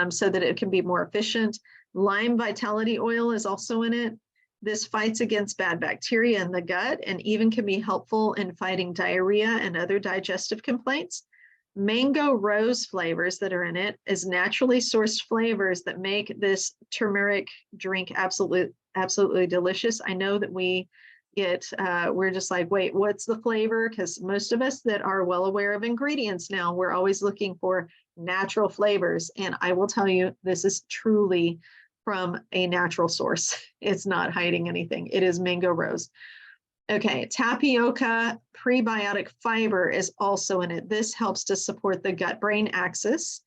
so that it can be more efficient. Lime vitality oil is also in it. This fights against bad bacteria in the gut and even can be helpful in fighting diarrhea and other digestive complaints. Mango rose flavors that are in it is naturally sourced flavors that make this turmeric drink absolutely delicious. I know that we're just like, wait, what's the flavor? Because most of us that are well aware of ingredients now, we're always looking for natural flavors. And I will tell you, this is truly from a natural source. It's not hiding anything. It is mango rose. Okay, tapioca prebiotic fiber is also in it. This helps to support the gut-brain axis.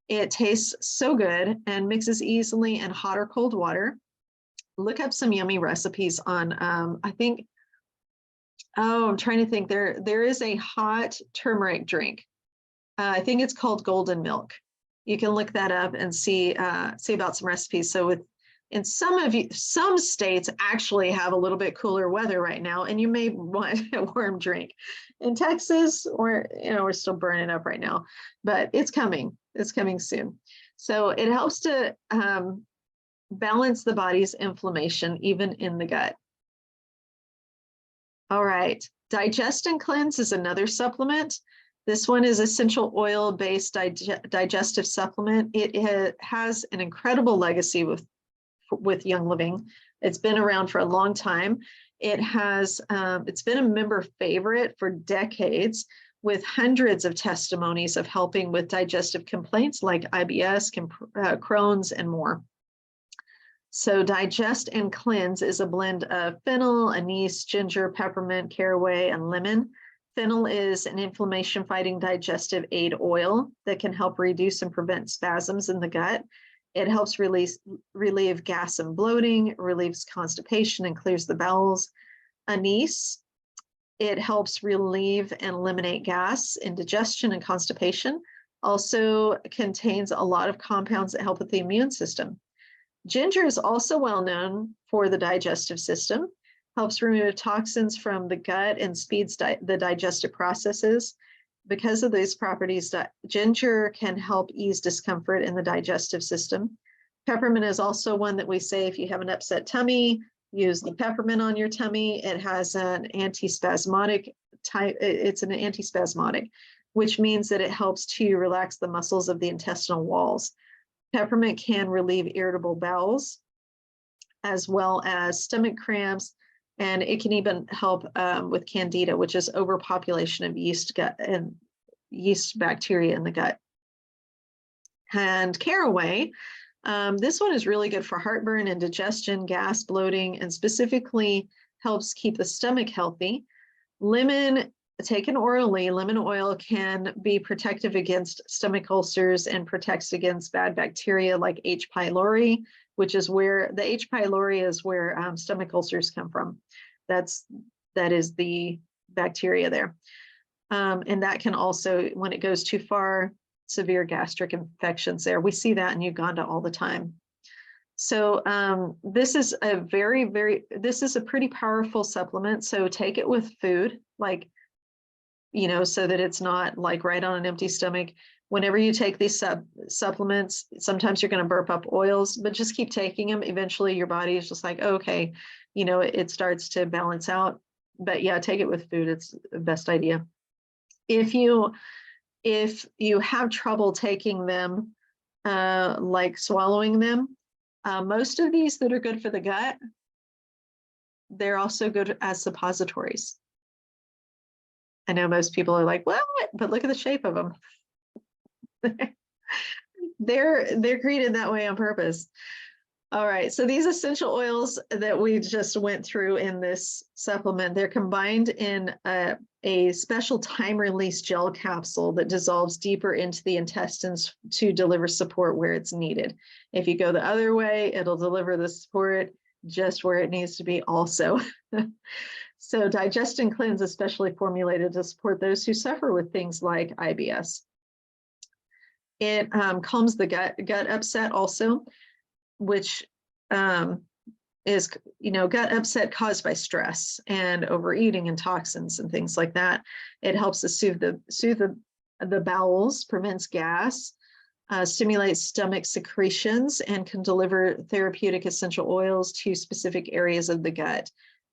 It tastes so good and mixes easily in hot or cold water. Look up some yummy recipes on, I think, I'm trying to think, there is a hot turmeric drink. I think it's called Golden Milk. You can look that up and see about some recipes. So in some states actually have a little bit cooler weather right now, and you may want a warm drink. In Texas, we're still burning up right now, but it's coming. It's coming soon. So it helps to balance the body's inflammation, even in the gut. All right, Digest and Cleanse is another supplement. This one is essential oil-based digestive supplement. It has an incredible legacy with Young Living. It's been around for a long time. It's been a member favorite for decades, with hundreds of testimonies of helping with digestive complaints like IBS, Crohn's, and more. So Digest and Cleanse is a blend of fennel, anise, ginger, peppermint, caraway, and lemon. Fennel is an inflammation-fighting digestive aid oil that can help reduce and prevent spasms in the gut. It helps relieve gas and bloating, relieves constipation, and clears the bowels. Anise, it helps relieve and eliminate gas, indigestion, and constipation. Also contains a lot of compounds that help with the immune system. Ginger is also well known for the digestive system, helps remove toxins from the gut and speeds the digestive processes. Because of these properties, ginger can help ease discomfort in the digestive system. Peppermint is also one that we say if you have an upset tummy, use the peppermint on your tummy. It has an antispasmodic type. It's an antispasmodic, which means that it helps to relax the muscles of the intestinal walls. Peppermint can relieve irritable bowels, as well as stomach cramps, and it can even help with candida, which is overpopulation of yeast bacteria in the gut. And caraway, this one is really good for heartburn, indigestion, gas, bloating, and specifically helps keep the stomach healthy. Lemon, taken orally, lemon oil can be protective against stomach ulcers and protects against bad bacteria like H. pylori, which is where the H. pylori is where stomach ulcers come from. That is the bacteria there. And that can also, when it goes too far, severe gastric infections there. We see that in Uganda all the time. So this is a this is a pretty powerful supplement. So take it with food, like, so that it's not like right on an empty stomach. Whenever you take these supplements, sometimes you're going to burp up oils, but just keep taking them. Eventually your body is just like, oh, okay, it starts to balance out. But yeah, take it with food. It's the best idea. If you have trouble taking them, like swallowing them, most of these that are good for the gut, they're also good as suppositories. I know most people are like, what? But look at the shape of them. They're created that way on purpose. All right, so these essential oils that we just went through in this supplement, they're combined in a special time-release gel capsule that dissolves deeper into the intestines to deliver support where it's needed. If you go the other way, it'll deliver the support just where it needs to be also. So Digestion Cleanse is specially formulated to support those who suffer with things like IBS. It calms the gut upset also, which is, gut upset caused by stress and overeating and toxins and things like that. It helps to soothe the bowels, prevents gas, stimulates stomach secretions, and can deliver therapeutic essential oils to specific areas of the gut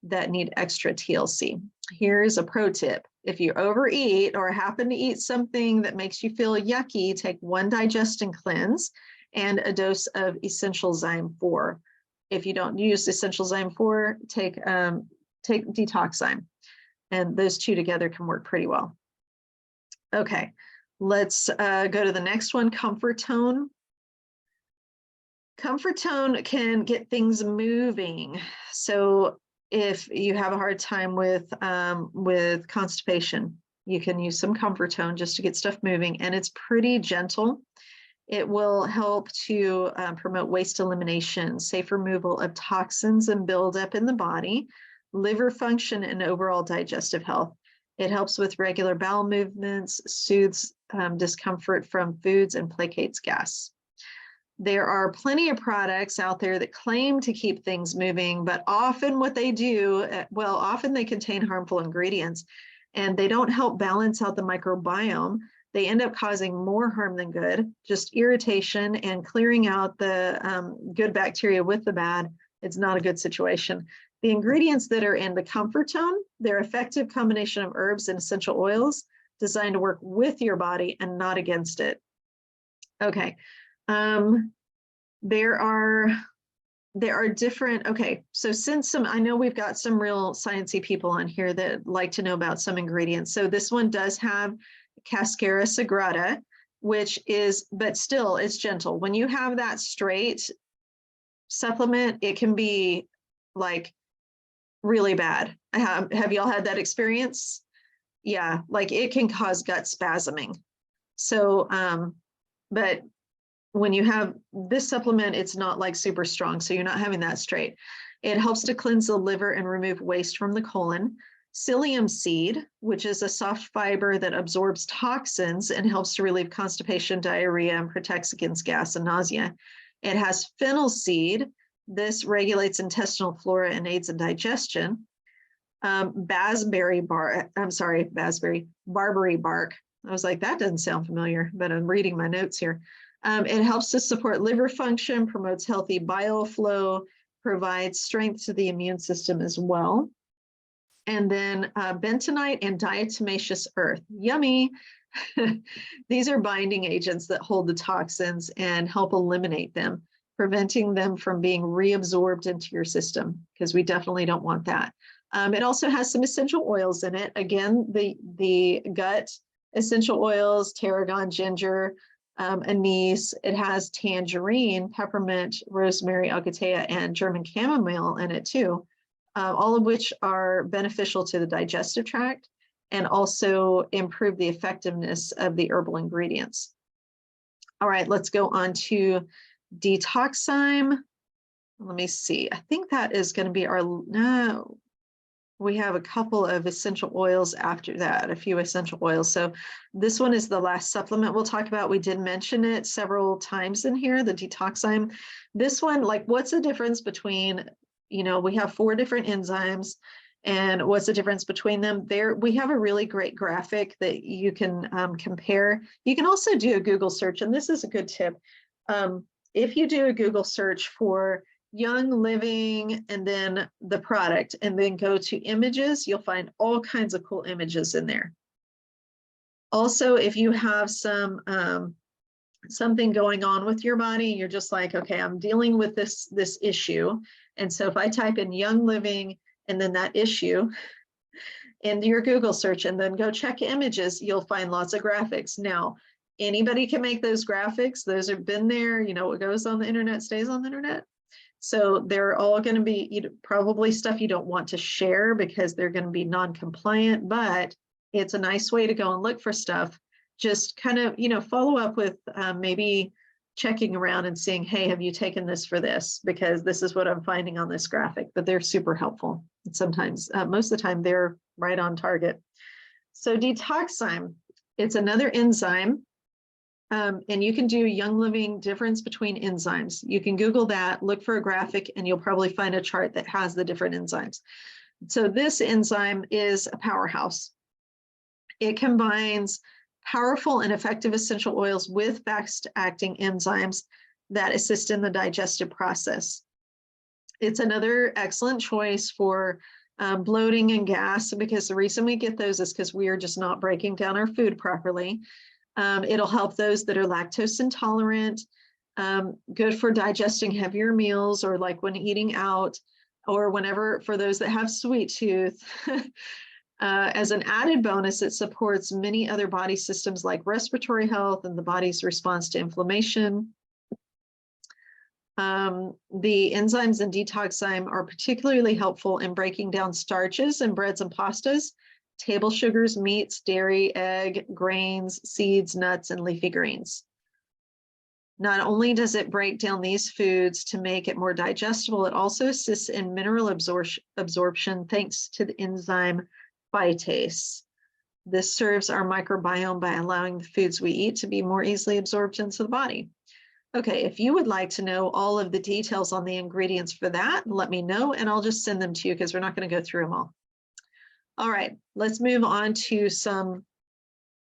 that need extra TLC. Here's a pro tip. If you overeat or happen to eat something that makes you feel yucky, take 1 Digestion Cleanse and a dose of Essential Zyme 4. If you don't use Essential Zyme 4, take Detox Zyme. And those two together can work pretty well. Okay, let's go to the next one, Comfort Tone. Comfort Tone can get things moving. So if you have a hard time with constipation, you can use some Comfort Tone just to get stuff moving, and it's pretty gentle. It will help to promote waste elimination, safe removal of toxins and buildup in the body, liver function, and overall digestive health. It helps with regular bowel movements, soothes discomfort from foods, and placates gas. There are plenty of products out there that claim to keep things moving, but often what they do, often they contain harmful ingredients and they don't help balance out the microbiome. They end up causing more harm than good, just irritation and clearing out the good bacteria with the bad. It's not a good situation. The ingredients that are in the Comfort Tone, they're effective combination of herbs and essential oils designed to work with your body and not against it. Okay. There are different, okay, so since I know we've got some real sciencey people on here that like to know about some ingredients. So this one does have Cascara sagrada, which is, but still it's gentle. When you have that straight supplement, it can be like really bad. Have y'all had that experience? Yeah, like it can cause gut spasming. So, but when you have this supplement, it's not like super strong, so you're not having that straight. It helps to cleanse the liver and remove waste from the colon. Psyllium seed, which is a soft fiber that absorbs toxins and helps to relieve constipation, diarrhea, and protects against gas and nausea. It has fennel seed. This regulates intestinal flora and aids in digestion. Barberry bark. I was like, that doesn't sound familiar, but I'm reading my notes here. It helps to support liver function, promotes healthy bile flow, provides strength to the immune system as well. And then bentonite and diatomaceous earth. Yummy. These are binding agents that hold the toxins and help eliminate them, preventing them from being reabsorbed into your system, because we definitely don't want that. It also has some essential oils in it. Again, the gut essential oils, tarragon, ginger, anise. It has tangerine, peppermint, rosemary, agatea, and German chamomile in it too, all of which are beneficial to the digestive tract and also improve the effectiveness of the herbal ingredients. All right, let's go on to Detox Zyme. Let me see. I think that is going to be our, no, we have a couple of essential oils after that, a few essential oils. So this one is the last supplement we'll talk about. We did mention it several times in here, the Detoxime. This one, like, what's the difference between, we have 4 different enzymes, and what's the difference between them? There, we have a really great graphic that you can compare. You can also do a Google search, and this is a good tip. If you do a Google search for Young Living and then the product, and then go to images, you'll find all kinds of cool images in there. Also, if you have something going on with your body, you're just like, okay, I'm dealing with this issue. And so if I type in Young Living and then that issue into your Google search and then go check images, you'll find lots of graphics. Now, anybody can make those graphics. Those have been there. What goes on the internet stays on the internet. So they're all going to be probably stuff you don't want to share because they're going to be non-compliant, but it's a nice way to go and look for stuff. Just kind of, follow up with maybe checking around and seeing, hey, have you taken this for this? Because this is what I'm finding on this graphic, but they're super helpful. And sometimes, most of the time, they're right on target. So Detoxime, it's another enzyme. And you can do Young Living difference between enzymes. You can Google that, look for a graphic, and you'll probably find a chart that has the different enzymes. So this enzyme is a powerhouse. It combines powerful and effective essential oils with fast-acting enzymes that assist in the digestive process. It's another excellent choice for bloating and gas, because the reason we get those is because we are just not breaking down our food properly. It'll help those that are lactose intolerant, good for digesting heavier meals, or like when eating out, or whenever, for those that have sweet tooth. As an added bonus, it supports many other body systems like respiratory health and the body's response to inflammation. The enzymes in Detoxime are particularly helpful in breaking down starches in breads and pastas, table sugars, meats, dairy, egg, grains, seeds, nuts, and leafy greens. Not only does it break down these foods to make it more digestible, it also assists in mineral absorption thanks to the enzyme phytase. This serves our microbiome by allowing the foods we eat to be more easily absorbed into the body. Okay, if you would like to know all of the details on the ingredients for that, let me know and I'll just send them to you because we're not going to go through them all. All right, let's move on to some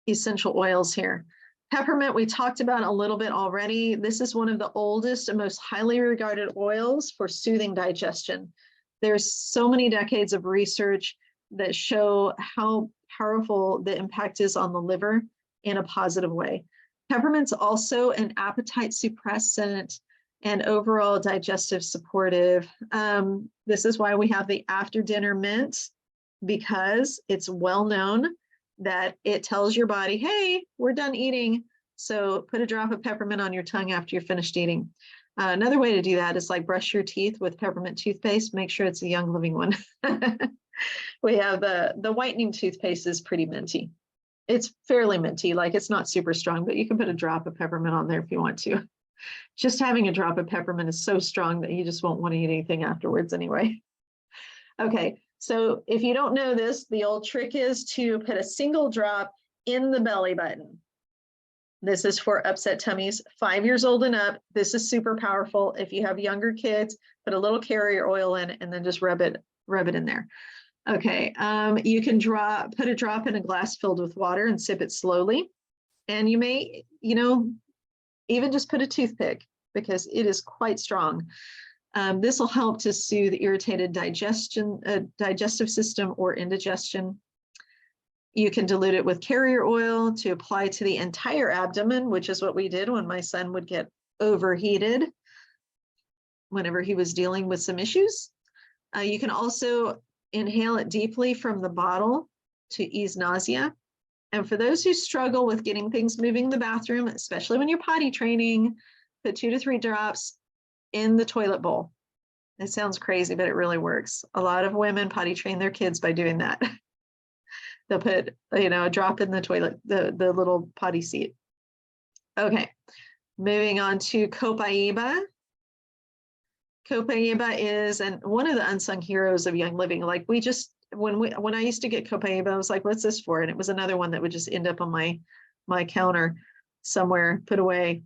essential oils here. Peppermint, we talked about a little bit already. This is one of the oldest and most highly regarded oils for soothing digestion. There's so many decades of research that show how powerful the impact is on the liver in a positive way. Peppermint's also an appetite suppressant and overall digestive supportive. This is why we have the after dinner mint, because it's well known that it tells your body, hey, we're done eating. So put a drop of peppermint on your tongue after you're finished eating. Another way to do that is like brush your teeth with peppermint toothpaste. Make sure it's a Young Living one. We have the whitening toothpaste is pretty minty. It's fairly minty, like it's not super strong, but you can put a drop of peppermint on there if you want to. Just having a drop of peppermint is so strong that you just won't want to eat anything afterwards anyway. Okay, so if you don't know this, the old trick is to put a single drop in the belly button. This is for upset tummies, 5 years old and up. This is super powerful. If you have younger kids, put a little carrier oil in and then just rub it in there. Okay, you can put a drop in a glass filled with water and sip it slowly. And you may, even just put a toothpick because it is quite strong. This will help to soothe irritated digestive system or indigestion. You can dilute it with carrier oil to apply to the entire abdomen, which is what we did when my son would get overheated whenever he was dealing with some issues. You can also inhale it deeply from the bottle to ease nausea. And for those who struggle with getting things moving in the bathroom, especially when you're potty training, put 2 to 3 drops in the toilet bowl. It sounds crazy, but it really works. A lot of women potty train their kids by doing that. They'll put, a drop in the toilet, the little potty seat. Okay, moving on to copaiba. Copaiba is one of the unsung heroes of Young Living. Like when I used to get copaiba, I was like, what's this for? And it was another one that would just end up on my counter somewhere put away.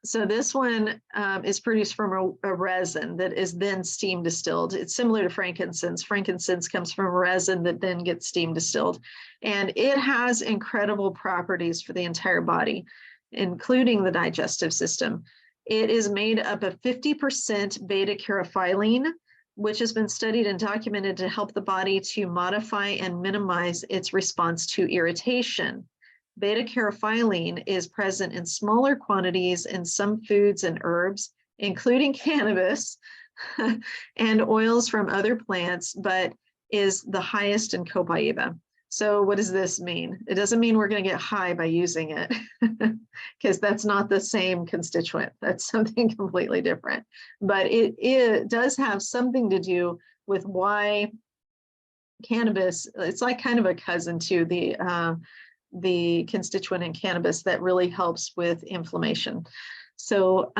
So this one is produced from a resin that is then steam distilled. It's similar to frankincense. Frankincense comes from resin that then gets steam distilled. And it has incredible properties for the entire body, including the digestive system. It is made up of 50% beta-caryophyllene, which has been studied and documented to help the body to modify and minimize its response to irritation. Beta-caryophyllene is present in smaller quantities in some foods and herbs, including cannabis and oils from other plants, but is the highest in copaiba. So what does this mean? It doesn't mean we're going to get high by using it, because that's not the same constituent. That's something completely different. But it does have something to do with why cannabis, it's like kind of a cousin to the constituent in cannabis that really helps with inflammation. So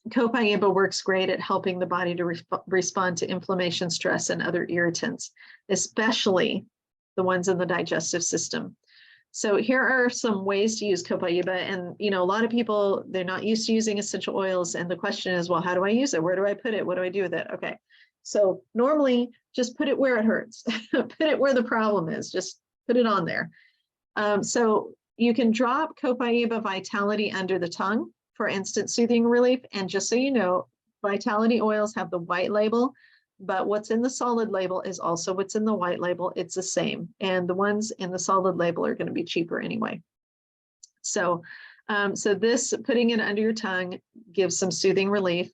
copaiba works great at helping the body to respond to inflammation, stress, and other irritants, especially the ones in the digestive system. So here are some ways to use copaiba. And, you know, a lot of people, they're not used to using essential oils. And the question is, well, how do I use it? Where do I put it? What do I do with it? Okay. So normally just put it where it hurts, put it where the problem is, just put it on there. So you can drop copaiba vitality under the tongue for instant soothing relief. And just so you know, vitality oils have the white label, but what's in the solid label is also what's in the white label. It's the same. And the ones in the solid label are going to be cheaper anyway. So, this putting it under your tongue gives some soothing relief.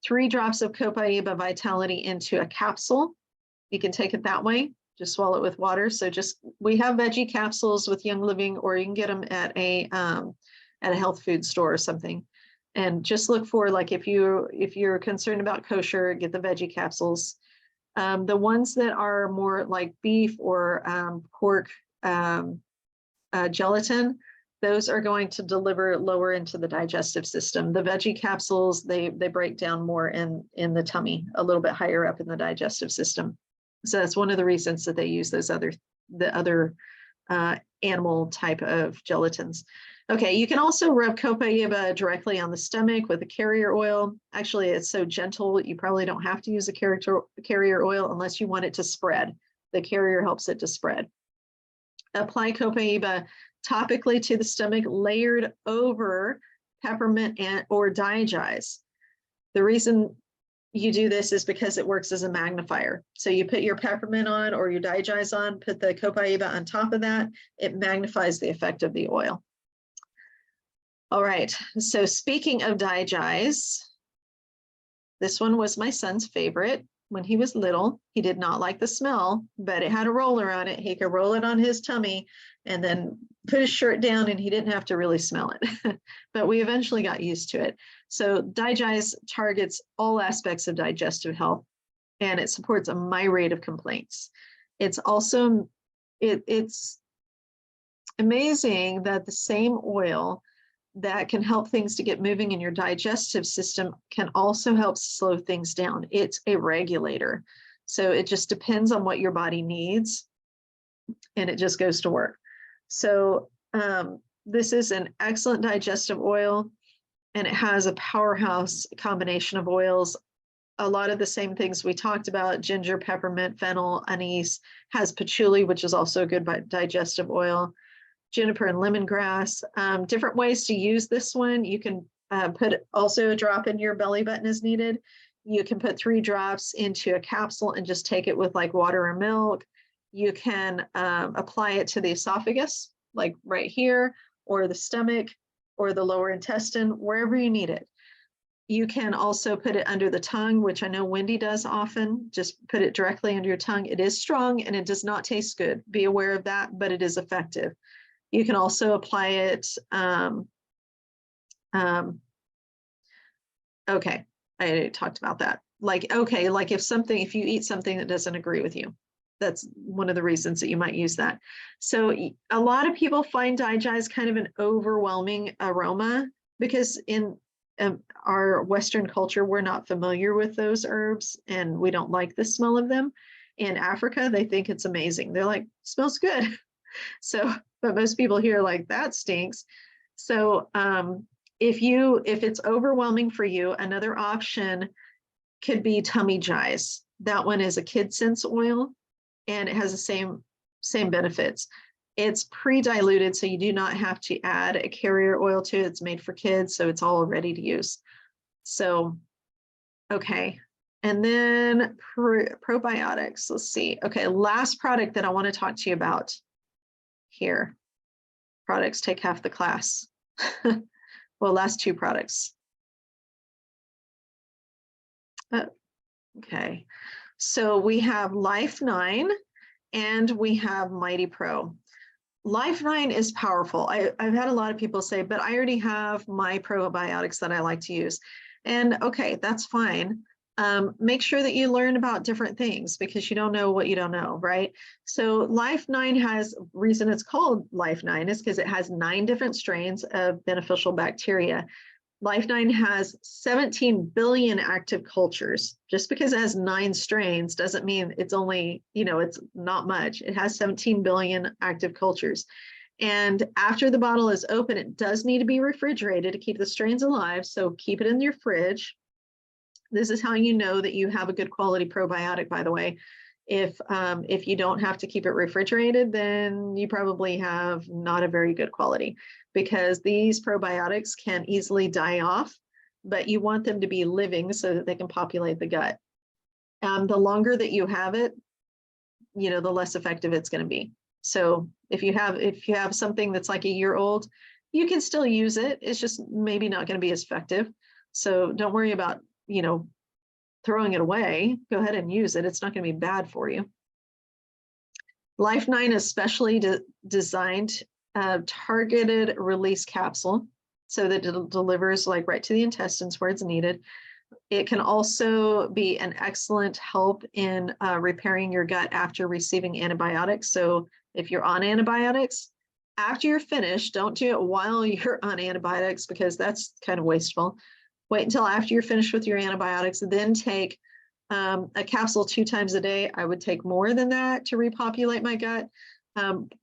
3 drops of copaiba vitality into a capsule. You can take it that way. Just swallow it with water. So we have veggie capsules with Young Living, or you can get them at a health food store or something. And just look for, like, if you're concerned about kosher, get the veggie capsules. The ones that are more like beef or pork gelatin, those are going to deliver lower into the digestive system. The veggie capsules, they break down more in the tummy, a little bit higher up in the digestive system. So that's one of the reasons that they use the other animal type of gelatins. Okay, you can also rub copaiba directly on the stomach with a carrier oil. Actually, it's so gentle, you probably don't have to use a carrier oil unless you want it to spread. The carrier helps it to spread. Apply copaiba topically to the stomach, layered over peppermint or digize. The reason you do this is because it works as a magnifier. So you put your peppermint on or your digize on, put the copaiba on top of that, it magnifies the effect of the oil. All right, so speaking of digize, this one was my son's favorite. When he was little, he did not like the smell, but it had a roller on it. He could roll it on his tummy and then put his shirt down and he didn't have to really smell it. But we eventually got used to it. So digize targets all aspects of digestive health, and it supports a myriad of complaints. It's also, it's amazing that the same oil that can help things to get moving in your digestive system can also help slow things down. It's a regulator. So it just depends on what your body needs, and it just goes to work. So this is an excellent digestive oil, and it has a powerhouse combination of oils. A lot of the same things we talked about: ginger, peppermint, fennel, anise, has patchouli, which is also a good digestive oil, juniper and lemongrass. Different ways to use this one. You can put also a drop in your belly button as needed. You can put 3 drops into a capsule and just take it with like water or milk. You can apply it to the esophagus, like right here, or the stomach, or the lower intestine, wherever you need it. You can also put it under the tongue, which I know Wendy does often. Just put it directly under your tongue. It is strong and it does not taste good. Be aware of that, but it is effective. You can also apply it. Okay, I talked about that. Like if you eat something that doesn't agree with you, that's one of the reasons that you might use that. So a lot of people find digize kind of an overwhelming aroma, because in our Western culture, we're not familiar with those herbs and we don't like the smell of them. in Africa, they think it's amazing. They're like, smells good. So, but most people here like, that stinks. So if it's overwhelming for you, another option could be tummy jize. That one is a kid sense oil, and it has the same benefits. It's pre-diluted, so you do not have to add a carrier oil to it. It's made for kids, so it's all ready to use. So, okay. And then probiotics, let's see. Okay, last product that I want to talk to you about here. Products take half the class. Well, last two products. Okay, so we have Life 9 and we have Mighty Pro. Life 9 is powerful. I've had a lot of people say, but I already have my probiotics that I like to use. And okay, that's fine. Make sure that you learn about different things, because you don't know what you don't know, right? So Life 9 has, reason it's called Life 9 is because it has 9 different strains of beneficial bacteria. Life 9 has 17 billion active cultures. Just because it has 9 strains doesn't mean it's only, it's not much. It has 17 billion active cultures. And after the bottle is open, it does need to be refrigerated to keep the strains alive. So keep it in your fridge. This is how you know that you have a good quality probiotic, by the way. If you don't have to keep it refrigerated, then you probably have not a very good quality, because these probiotics can easily die off, but you want them to be living so that they can populate the gut. The longer that you have it, the less effective it's going to be. So if you have something that's like a year old, you can still use it. It's just maybe not going to be as effective. So don't worry about, throwing it away. Go ahead and use it. It's not going to be bad for you. Life 9 is specially designed targeted release capsule, so that it delivers like right to the intestines where it's needed. It can also be an excellent help in repairing your gut after receiving antibiotics. So if you're on antibiotics, after you're finished, don't do it while you're on antibiotics, because that's kind of wasteful. Wait until after you're finished with your antibiotics, then take a capsule 2 times a day. I would take more than that to repopulate my gut.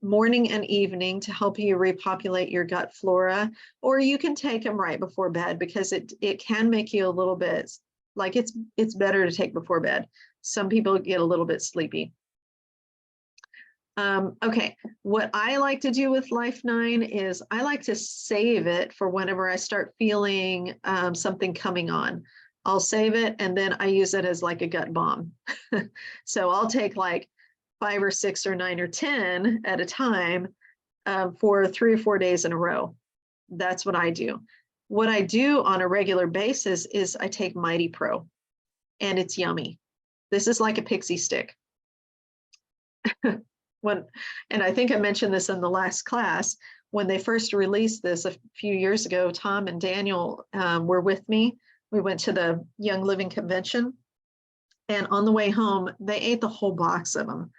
Morning and evening to help you repopulate your gut flora, or you can take them right before bed, because it can make you a little bit like it's better to take before bed. Some people get a little bit sleepy. Okay, what I like to do with Life 9 is I like to save it for whenever I start feeling something coming on. I'll save it, and then I use it as like a gut bomb. So I'll take like 5 or 6 or 9 or 10 at a time for 3 or 4 days in a row. That's what I do. What I do on a regular basis is I take Mighty Pro, and it's yummy. This is like a pixie stick. And I think I mentioned this in the last class, when they first released this a few years ago, Tom and Daniel were with me. We went to the Young Living Convention, and on the way home, they ate the whole box of them.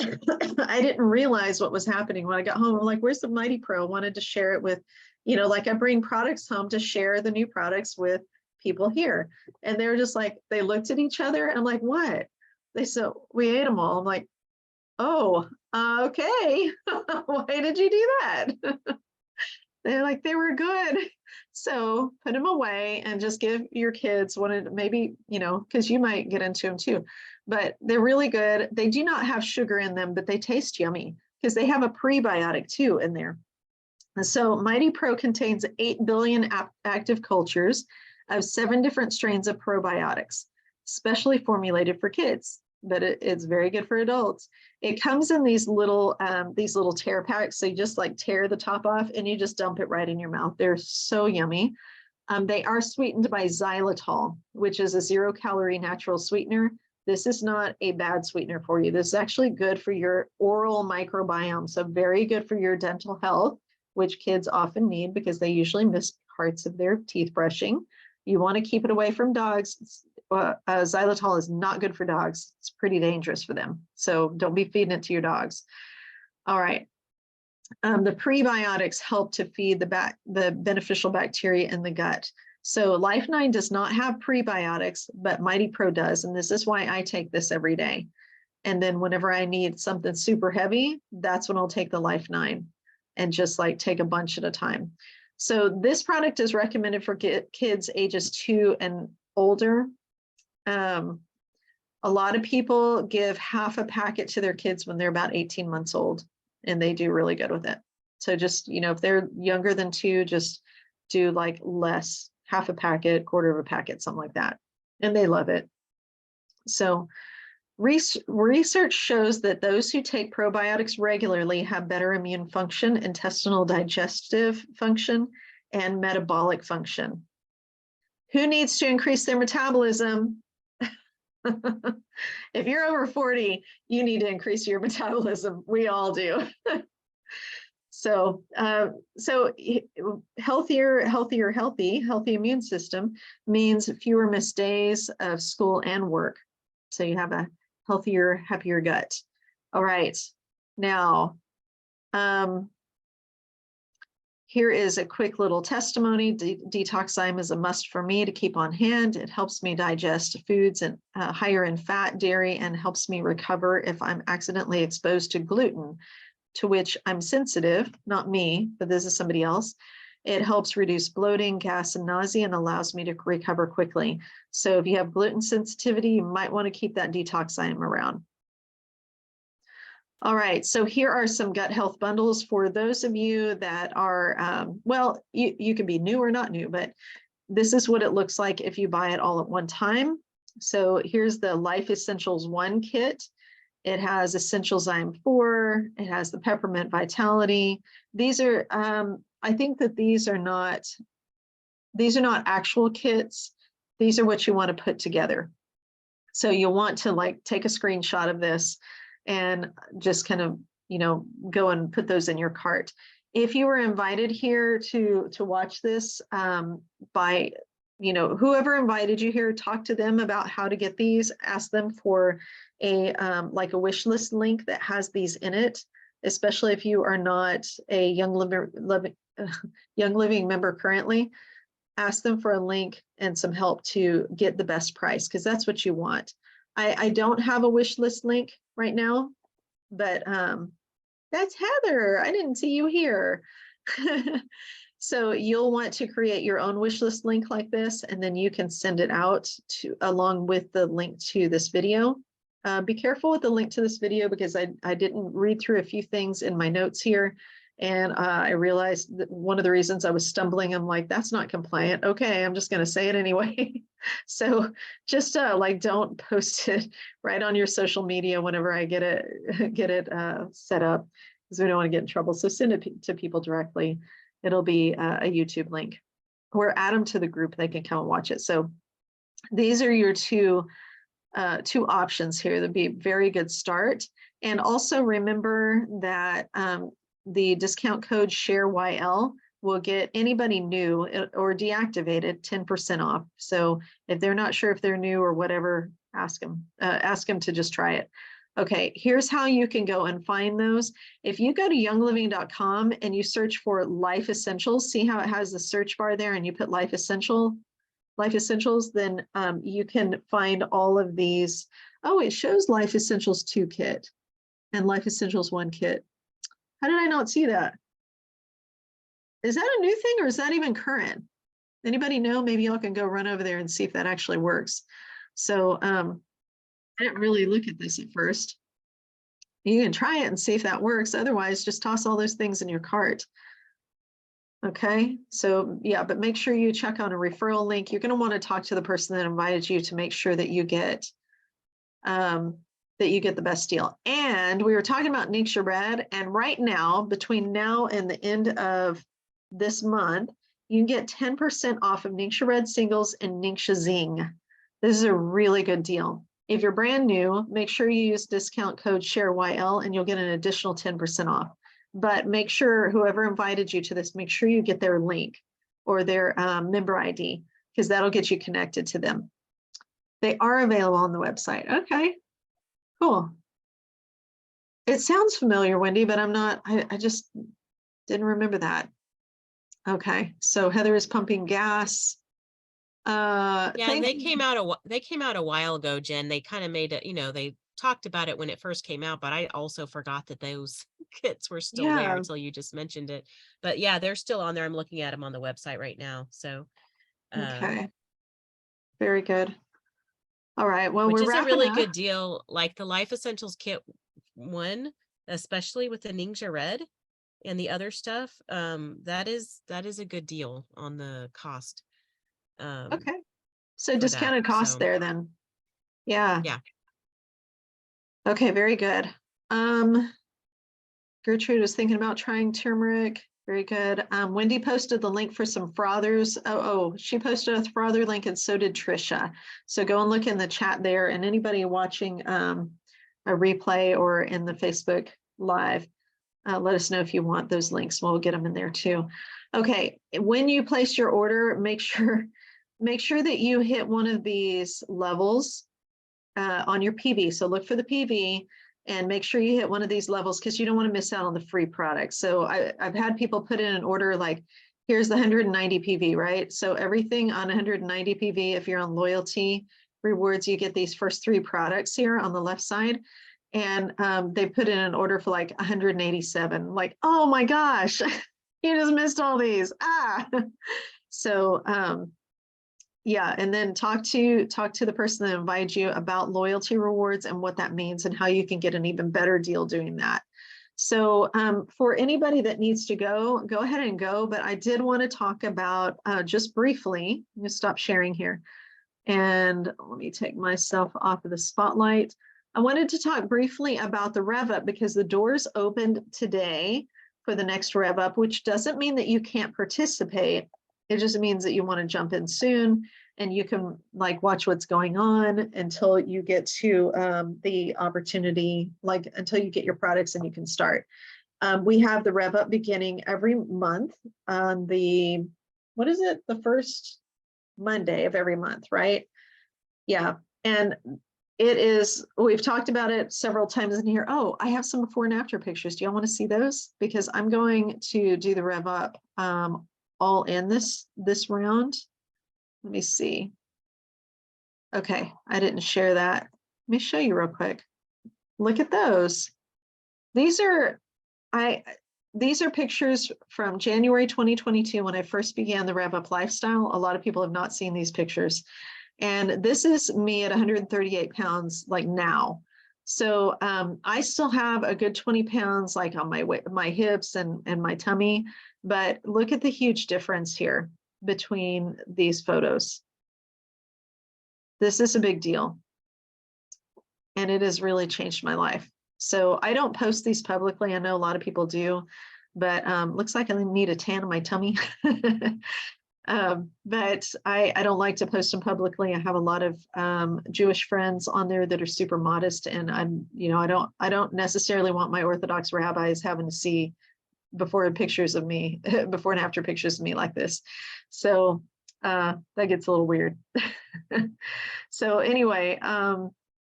I didn't realize what was happening when I got home. I'm like, where's the Mighty Pro? I wanted to share it with, like I bring products home to share the new products with people here. And they were just like, they looked at each other, and I'm like, what? They said, we ate them all. I'm like, oh, okay. Why did you do that? They're like, they were good. So put them away and just give your kids one, maybe, because you might get into them too, but they're really good. They do not have sugar in them, but they taste yummy because they have a prebiotic too in there. And so Mighty Pro contains 8 billion active cultures of 7 different strains of probiotics, specially formulated for kids, but it's very good for adults. It comes in these little tear packs. So you just like tear the top off and you just dump it right in your mouth. They're so yummy. They are sweetened by xylitol, which is a 0-calorie natural sweetener. This is not a bad sweetener for you. This is actually good for your oral microbiome. So very good for your dental health, which kids often need because they usually miss parts of their teeth brushing. You want to keep it away from dogs. Xylitol is not good for dogs. It's pretty dangerous for them. So don't be feeding it to your dogs. All right. The prebiotics help to feed the beneficial bacteria in the gut. So Life 9 does not have prebiotics, but Mighty Pro does. And this is why I take this every day. And then whenever I need something super heavy, that's when I'll take the Life 9 and just like take a bunch at a time. So this product is recommended for kids ages 2 and older. A lot of people give half a packet to their kids when they're about 18 months old, and they do really good with it. So just, you know, if they're younger than 2, just do like less, half a packet, quarter of a packet, something like that. And they love it. So research shows that those who take probiotics regularly have better immune function, intestinal digestive function, and metabolic function. Who needs to increase their metabolism? If you're over 40, you need to increase your metabolism. We all do. So healthy immune system means fewer missed days of school and work. So you have a healthier, happier gut. All right. Now, here is a quick little testimony. Detoxime is a must for me to keep on hand. It helps me digest foods and higher in fat, dairy, and helps me recover if I'm accidentally exposed to gluten, to which I'm sensitive, not me, but this is somebody else. It helps reduce bloating, gas, and nausea, and allows me to recover quickly. So if you have gluten sensitivity, you might want to keep that detoxime around. All right, so here are some gut health bundles for those of you that are, well, you can be new or not new, but this is what it looks like if you buy it all at one time. So here's the Life Essentials 1 kit. It has Essentialzyme 4. It has the Peppermint Vitality. These are, I think that these are not actual kits. These are what you want to put together. So you'll want to like take a screenshot of this and just kind of, you know, go and put those in your cart. If you were invited here to watch this by, you know, whoever invited you here, talk to them about how to get these, ask them for a like a wish list link that has these in it, especially if you are not a Young Living member currently. Ask them for a link and some help to get the best price, because that's what you want. I don't have a wish list link right now, but that's Heather. I didn't see you here. So you'll want to create your own wish list link like this, and then you can send it out to along with the link to this video. Be careful with the link to this video, because I didn't read through a few things in my notes here. And I realized that one of the reasons I was stumbling, I'm like, that's not compliant. Okay, I'm just going to say it anyway. So just like don't post it right on your social media whenever I get it set up, because we don't want to get in trouble. So send it to people directly. It'll be a YouTube link, or add them to the group. They can come and watch it. So these are your two options here. That'd be a very good start. And also remember that the discount code SHAREYL will get anybody new or deactivated 10% off. So if they're not sure if they're new or whatever, ask them to just try it. Okay, here's how you can go and find those. If you go to youngliving.com and you search for Life Essentials, see how it has the search bar there, and you put Life Essentials, then you can find all of these. Oh, it shows Life Essentials 2 kit and Life Essentials 1 kit. How did I not see that? Is that a new thing, or is that even current? Anybody know? Maybe y'all can go run over there and see if that actually works. So I didn't really look at this at first. You can try it and see if that works. Otherwise, just toss all those things in your cart. Okay, so yeah, but make sure you check on a referral link. You're going to want to talk to the person that invited you to make sure that you get the best deal. And we were talking about Ningxia Red, and right now, between now and the end of this month, you can get 10% off of Ningxia Red singles and Ningxia Zing. This is a really good deal. If you're brand new, make sure you use discount code SHAREYL and you'll get an additional 10% off. But make sure whoever invited you to this, make sure you get their link or their member ID, because that'll get you connected to them. They are available on the website. Okay, cool. It sounds familiar, Wendy, but I'm not, I just didn't remember that. Okay, so Heather is pumping gas. Yeah, they came out a while ago, Jen. They kind of made it, you know, they talked about it when it first came out, but I also forgot that those kits were still there Yeah. until you just mentioned it. But yeah, they're still on there. I'm looking at them on the website right now. So, Okay. Very good. All right. Well, which we're is a wrapping really up. good deal. Like the Life Essentials Kit 1, especially with the Ningxia Red and the other stuff, that is a good deal on the cost. Okay. So For discounted that. cost So there then. Yeah. yeah. Okay, very good. Gertrude was thinking about trying turmeric. Very good. Wendy posted the link for some frothers. She posted a frother link and so did Trisha. So go and look in the chat there, and anybody watching a replay or in the Facebook Live, let us know if you want those links. We'll get them in there too. Okay, when you place your order, make sure that you hit one of these levels on your PV. So look for the PV and make sure you hit one of these levels because you don't want to miss out on the free product. So I've had people put in an order like, here's the 190 PV, right? So everything on 190 PV, if you're on loyalty rewards, you get these first 3 products here on the left side. And they put in an order for like 187. Like, oh my gosh, you just missed all these. So yeah, and then talk to the person that invited you about loyalty rewards and what that means and how you can get an even better deal doing that. So for anybody that needs to go ahead and go. But I did want to talk about just briefly, I'm going to stop sharing here. And let me take myself off of the spotlight. I wanted to talk briefly about the Rev Up because the doors opened today for the next Rev Up, which doesn't mean that you can't participate. It just means that you want to jump in soon and you can like watch what's going on until you get to the opportunity, like until you get your products and you can start. We have the Rev Up beginning every month on the, what is it? The first Monday of every month, right? Yeah. And it is, we've talked about it several times in here. Oh, I have some before and after pictures. Do y'all want to see those? Because I'm going to do the Rev Up all in this round. Let me see. Okay, I didn't share that. Let me show you real quick. Look at those. These are pictures from January 2022 when I first began the Rev Up lifestyle. A lot of people have not seen these pictures. And this is me at 138 pounds like now. So I still have a good 20 pounds like on my hips and my tummy, but look at the huge difference here between these photos. This is a big deal. And it has really changed my life. So I don't post these publicly. I know a lot of people do, but looks like I need a tan on my tummy. But I don't like to post them publicly. I have a lot of Jewish friends on there that are super modest, and I don't necessarily want my Orthodox rabbis having to see before and after pictures of me like this. So that gets a little weird. So anyway,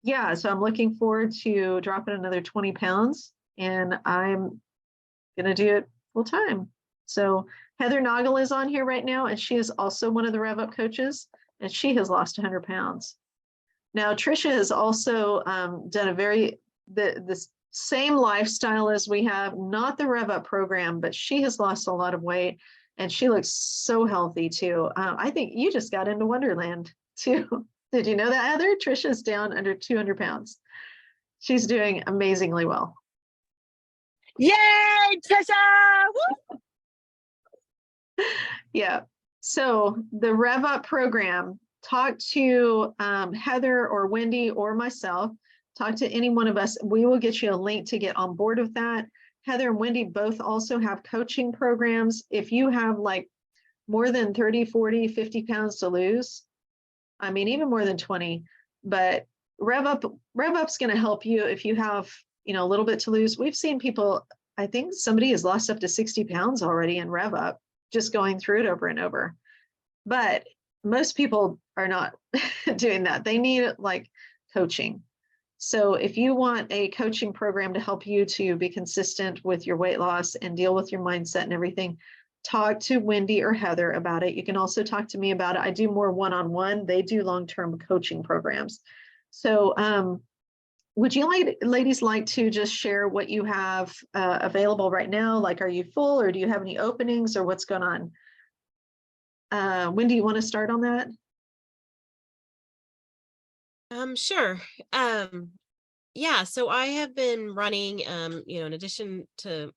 yeah, so I'm looking forward to dropping another 20 pounds, and I'm gonna do it full time. So Heather Noggle is on here right now, and she is also one of the Rev Up coaches, and she has lost 100 pounds. Now, Trisha has also done the same lifestyle as we have, not the Rev Up program, but she has lost a lot of weight, and she looks so healthy too. I think you just got into Wonderland too. Did you know that, Heather? Trisha's down under 200 pounds. She's doing amazingly well. Yay, Trisha! Woo! Yeah. So the Rev Up program, talk to Heather or Wendy or myself, talk to any one of us. We will get you a link to get on board with that. Heather and Wendy both also have coaching programs. If you have like more than 30, 40, 50 pounds to lose, I mean, even more than 20, but Rev Up's going to help you if you have, a little bit to lose. We've seen people, I think somebody has lost up to 60 pounds already in Rev Up, just going through it over and over. But most people are not doing that. They need like coaching. So if you want a coaching program to help you to be consistent with your weight loss and deal with your mindset and everything, talk to Wendy or Heather about it. You can also talk to me about it. I do more one-on-one. They do long-term coaching programs. So would you ladies like to just share what you have available right now? Like, are you full, or do you have any openings, or what's going on? When do you want to start on that? Sure. Yeah, so I have been running, in addition to,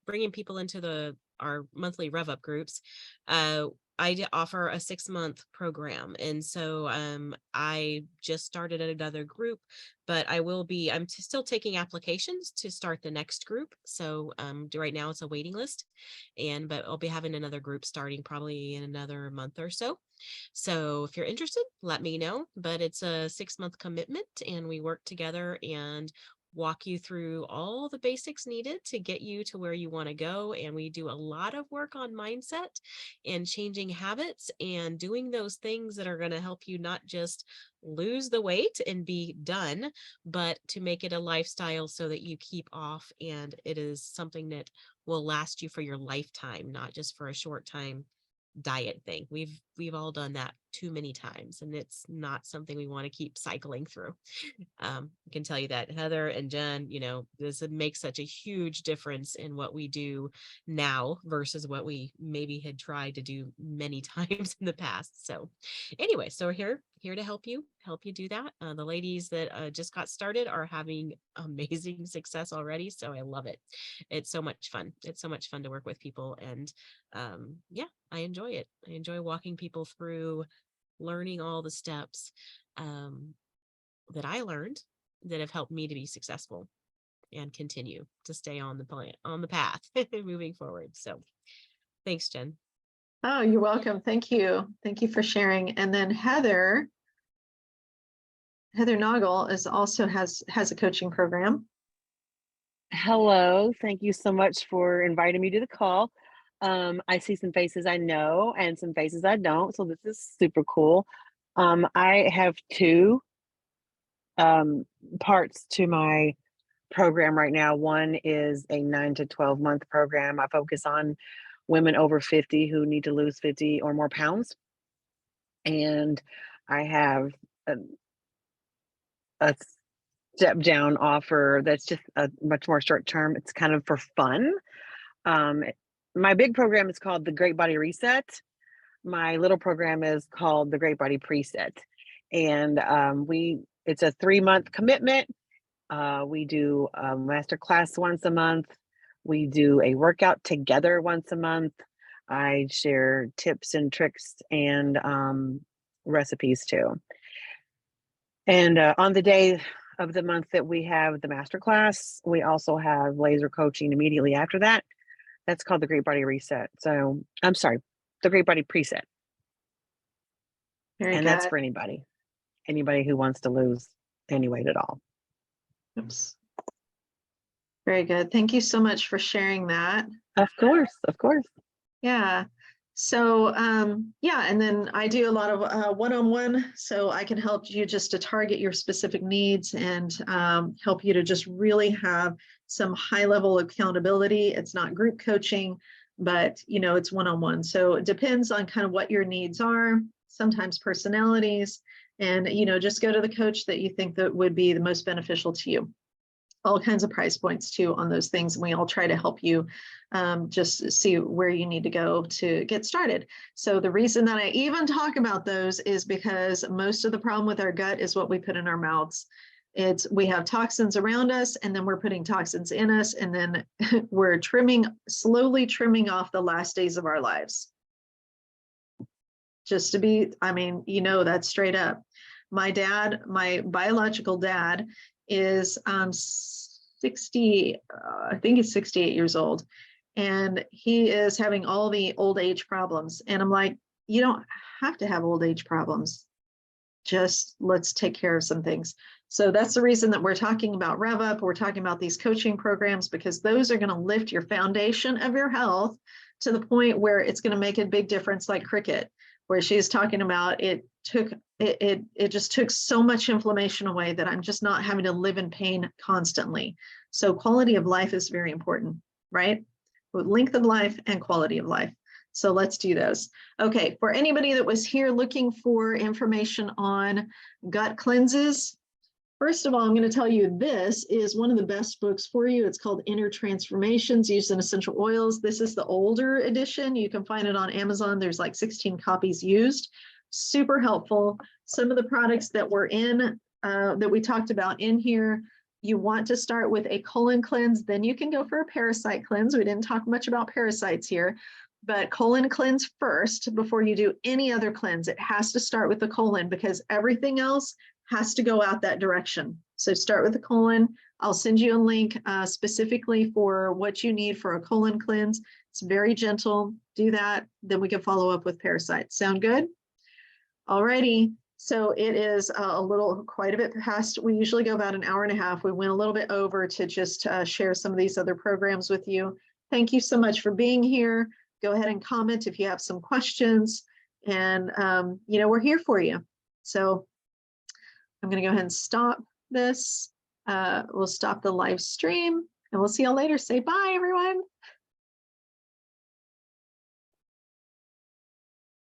bringing people into our monthly rev up groups, I offer a 6-month program. And so I just started another group, but I'm still taking applications to start the next group. So right now it's a waiting list, but I'll be having another group starting probably in another month or so. So if you're interested, let me know. But it's a 6-month commitment, and we work together and walk you through all the basics needed to get you to where you want to go. And we do a lot of work on mindset and changing habits and doing those things that are going to help you not just lose the weight and be done, but to make it a lifestyle so that you keep off and it is something that will last you for your lifetime, not just for a short time diet thing. We've all done that too many times, and it's not something we want to keep cycling through. I can tell you that Heather and Jen, this makes such a huge difference in what we do now versus what we maybe had tried to do many times in the past. So anyway, so we're here to help you do that. The ladies that just got started are having amazing success already. So I love it. It's so much fun. It's so much fun to work with people. And yeah, I enjoy it. I enjoy walking people through learning all the steps that I learned that have helped me to be successful and continue to stay on the path moving forward. So thanks, Jen. Oh, you're welcome. Thank you. Thank you for sharing. And then Heather Noggle also has a coaching program. Hello, thank you so much for inviting me to the call. I see some faces I know and some faces I don't, so this is super cool. I have two parts to my program right now. One is a 9 to 12 month program. I focus on women over 50 who need to lose 50 or more pounds. And I have a step down offer that's just a much more short term. It's kind of for fun. My big program is called the Great Body Reset. My little program is called the Great Body Preset. And it's a 3-month commitment. We do a master class once a month. We do a workout together once a month. I share tips and tricks and recipes too. And on the day of the month that we have the master class, we also have laser coaching immediately after that. That's called the Great Body Reset. So I'm sorry, the Great Body Preset. Very and good. That's for anybody who wants to lose any weight at all. Oops. Very good. Thank you so much for sharing that. Of course. Yeah. So yeah, and then I do a lot of one-on-one, so I can help you just to target your specific needs and help you to just really have some high level accountability. It's not group coaching, but it's one-on-one. So it depends on kind of what your needs are, sometimes personalities, and just go to the coach that you think that would be the most beneficial to you. All kinds of price points too on those things. And we all try to help you just see where you need to go to get started. So the reason that I even talk about those is because most of the problem with our gut is what we put in our mouths. We have toxins around us, and then we're putting toxins in us, and then we're slowly trimming off the last days of our lives. Just to be, that's straight up. My biological dad is 60, I think he's 68 years old, and he is having all the old age problems. And I'm like, you don't have to have old age problems. Just let's take care of some things. So that's the reason that we're talking about Rev Up. We're talking about these coaching programs, because those are going to lift your foundation of your health to the point where it's going to make a big difference, like Cricket, where she's talking about it just took so much inflammation away that I'm just not having to live in pain constantly. So quality of life is very important, right? With length of life and quality of life. So let's do those. Okay, for anybody that was here looking for information on gut cleanses, First of all, I'm going to tell you this is one of the best books for you. It's called Inner Transformations Used in Essential Oils. This is the older edition. You can find it on Amazon. There's like 16 copies used. Super helpful. Some of the products that were in, that we talked about in here, you want to start with a colon cleanse, then you can go for a parasite cleanse. We didn't talk much about parasites here, but colon cleanse first before you do any other cleanse. It has to start with the colon because everything else has to go out that direction. So start with the colon. I'll send you a link specifically for what you need for a colon cleanse. It's very gentle. Do that. Then we can follow up with parasites. Sound good? Alrighty. So it is quite a bit past. We usually go about an hour and a half. We went a little bit over to just share some of these other programs with you. Thank you so much for being here. Go ahead and comment if you have some questions. And, we're here for you. So I'm going to go ahead and stop this. We'll stop the live stream and we'll see you all later. Say bye, everyone.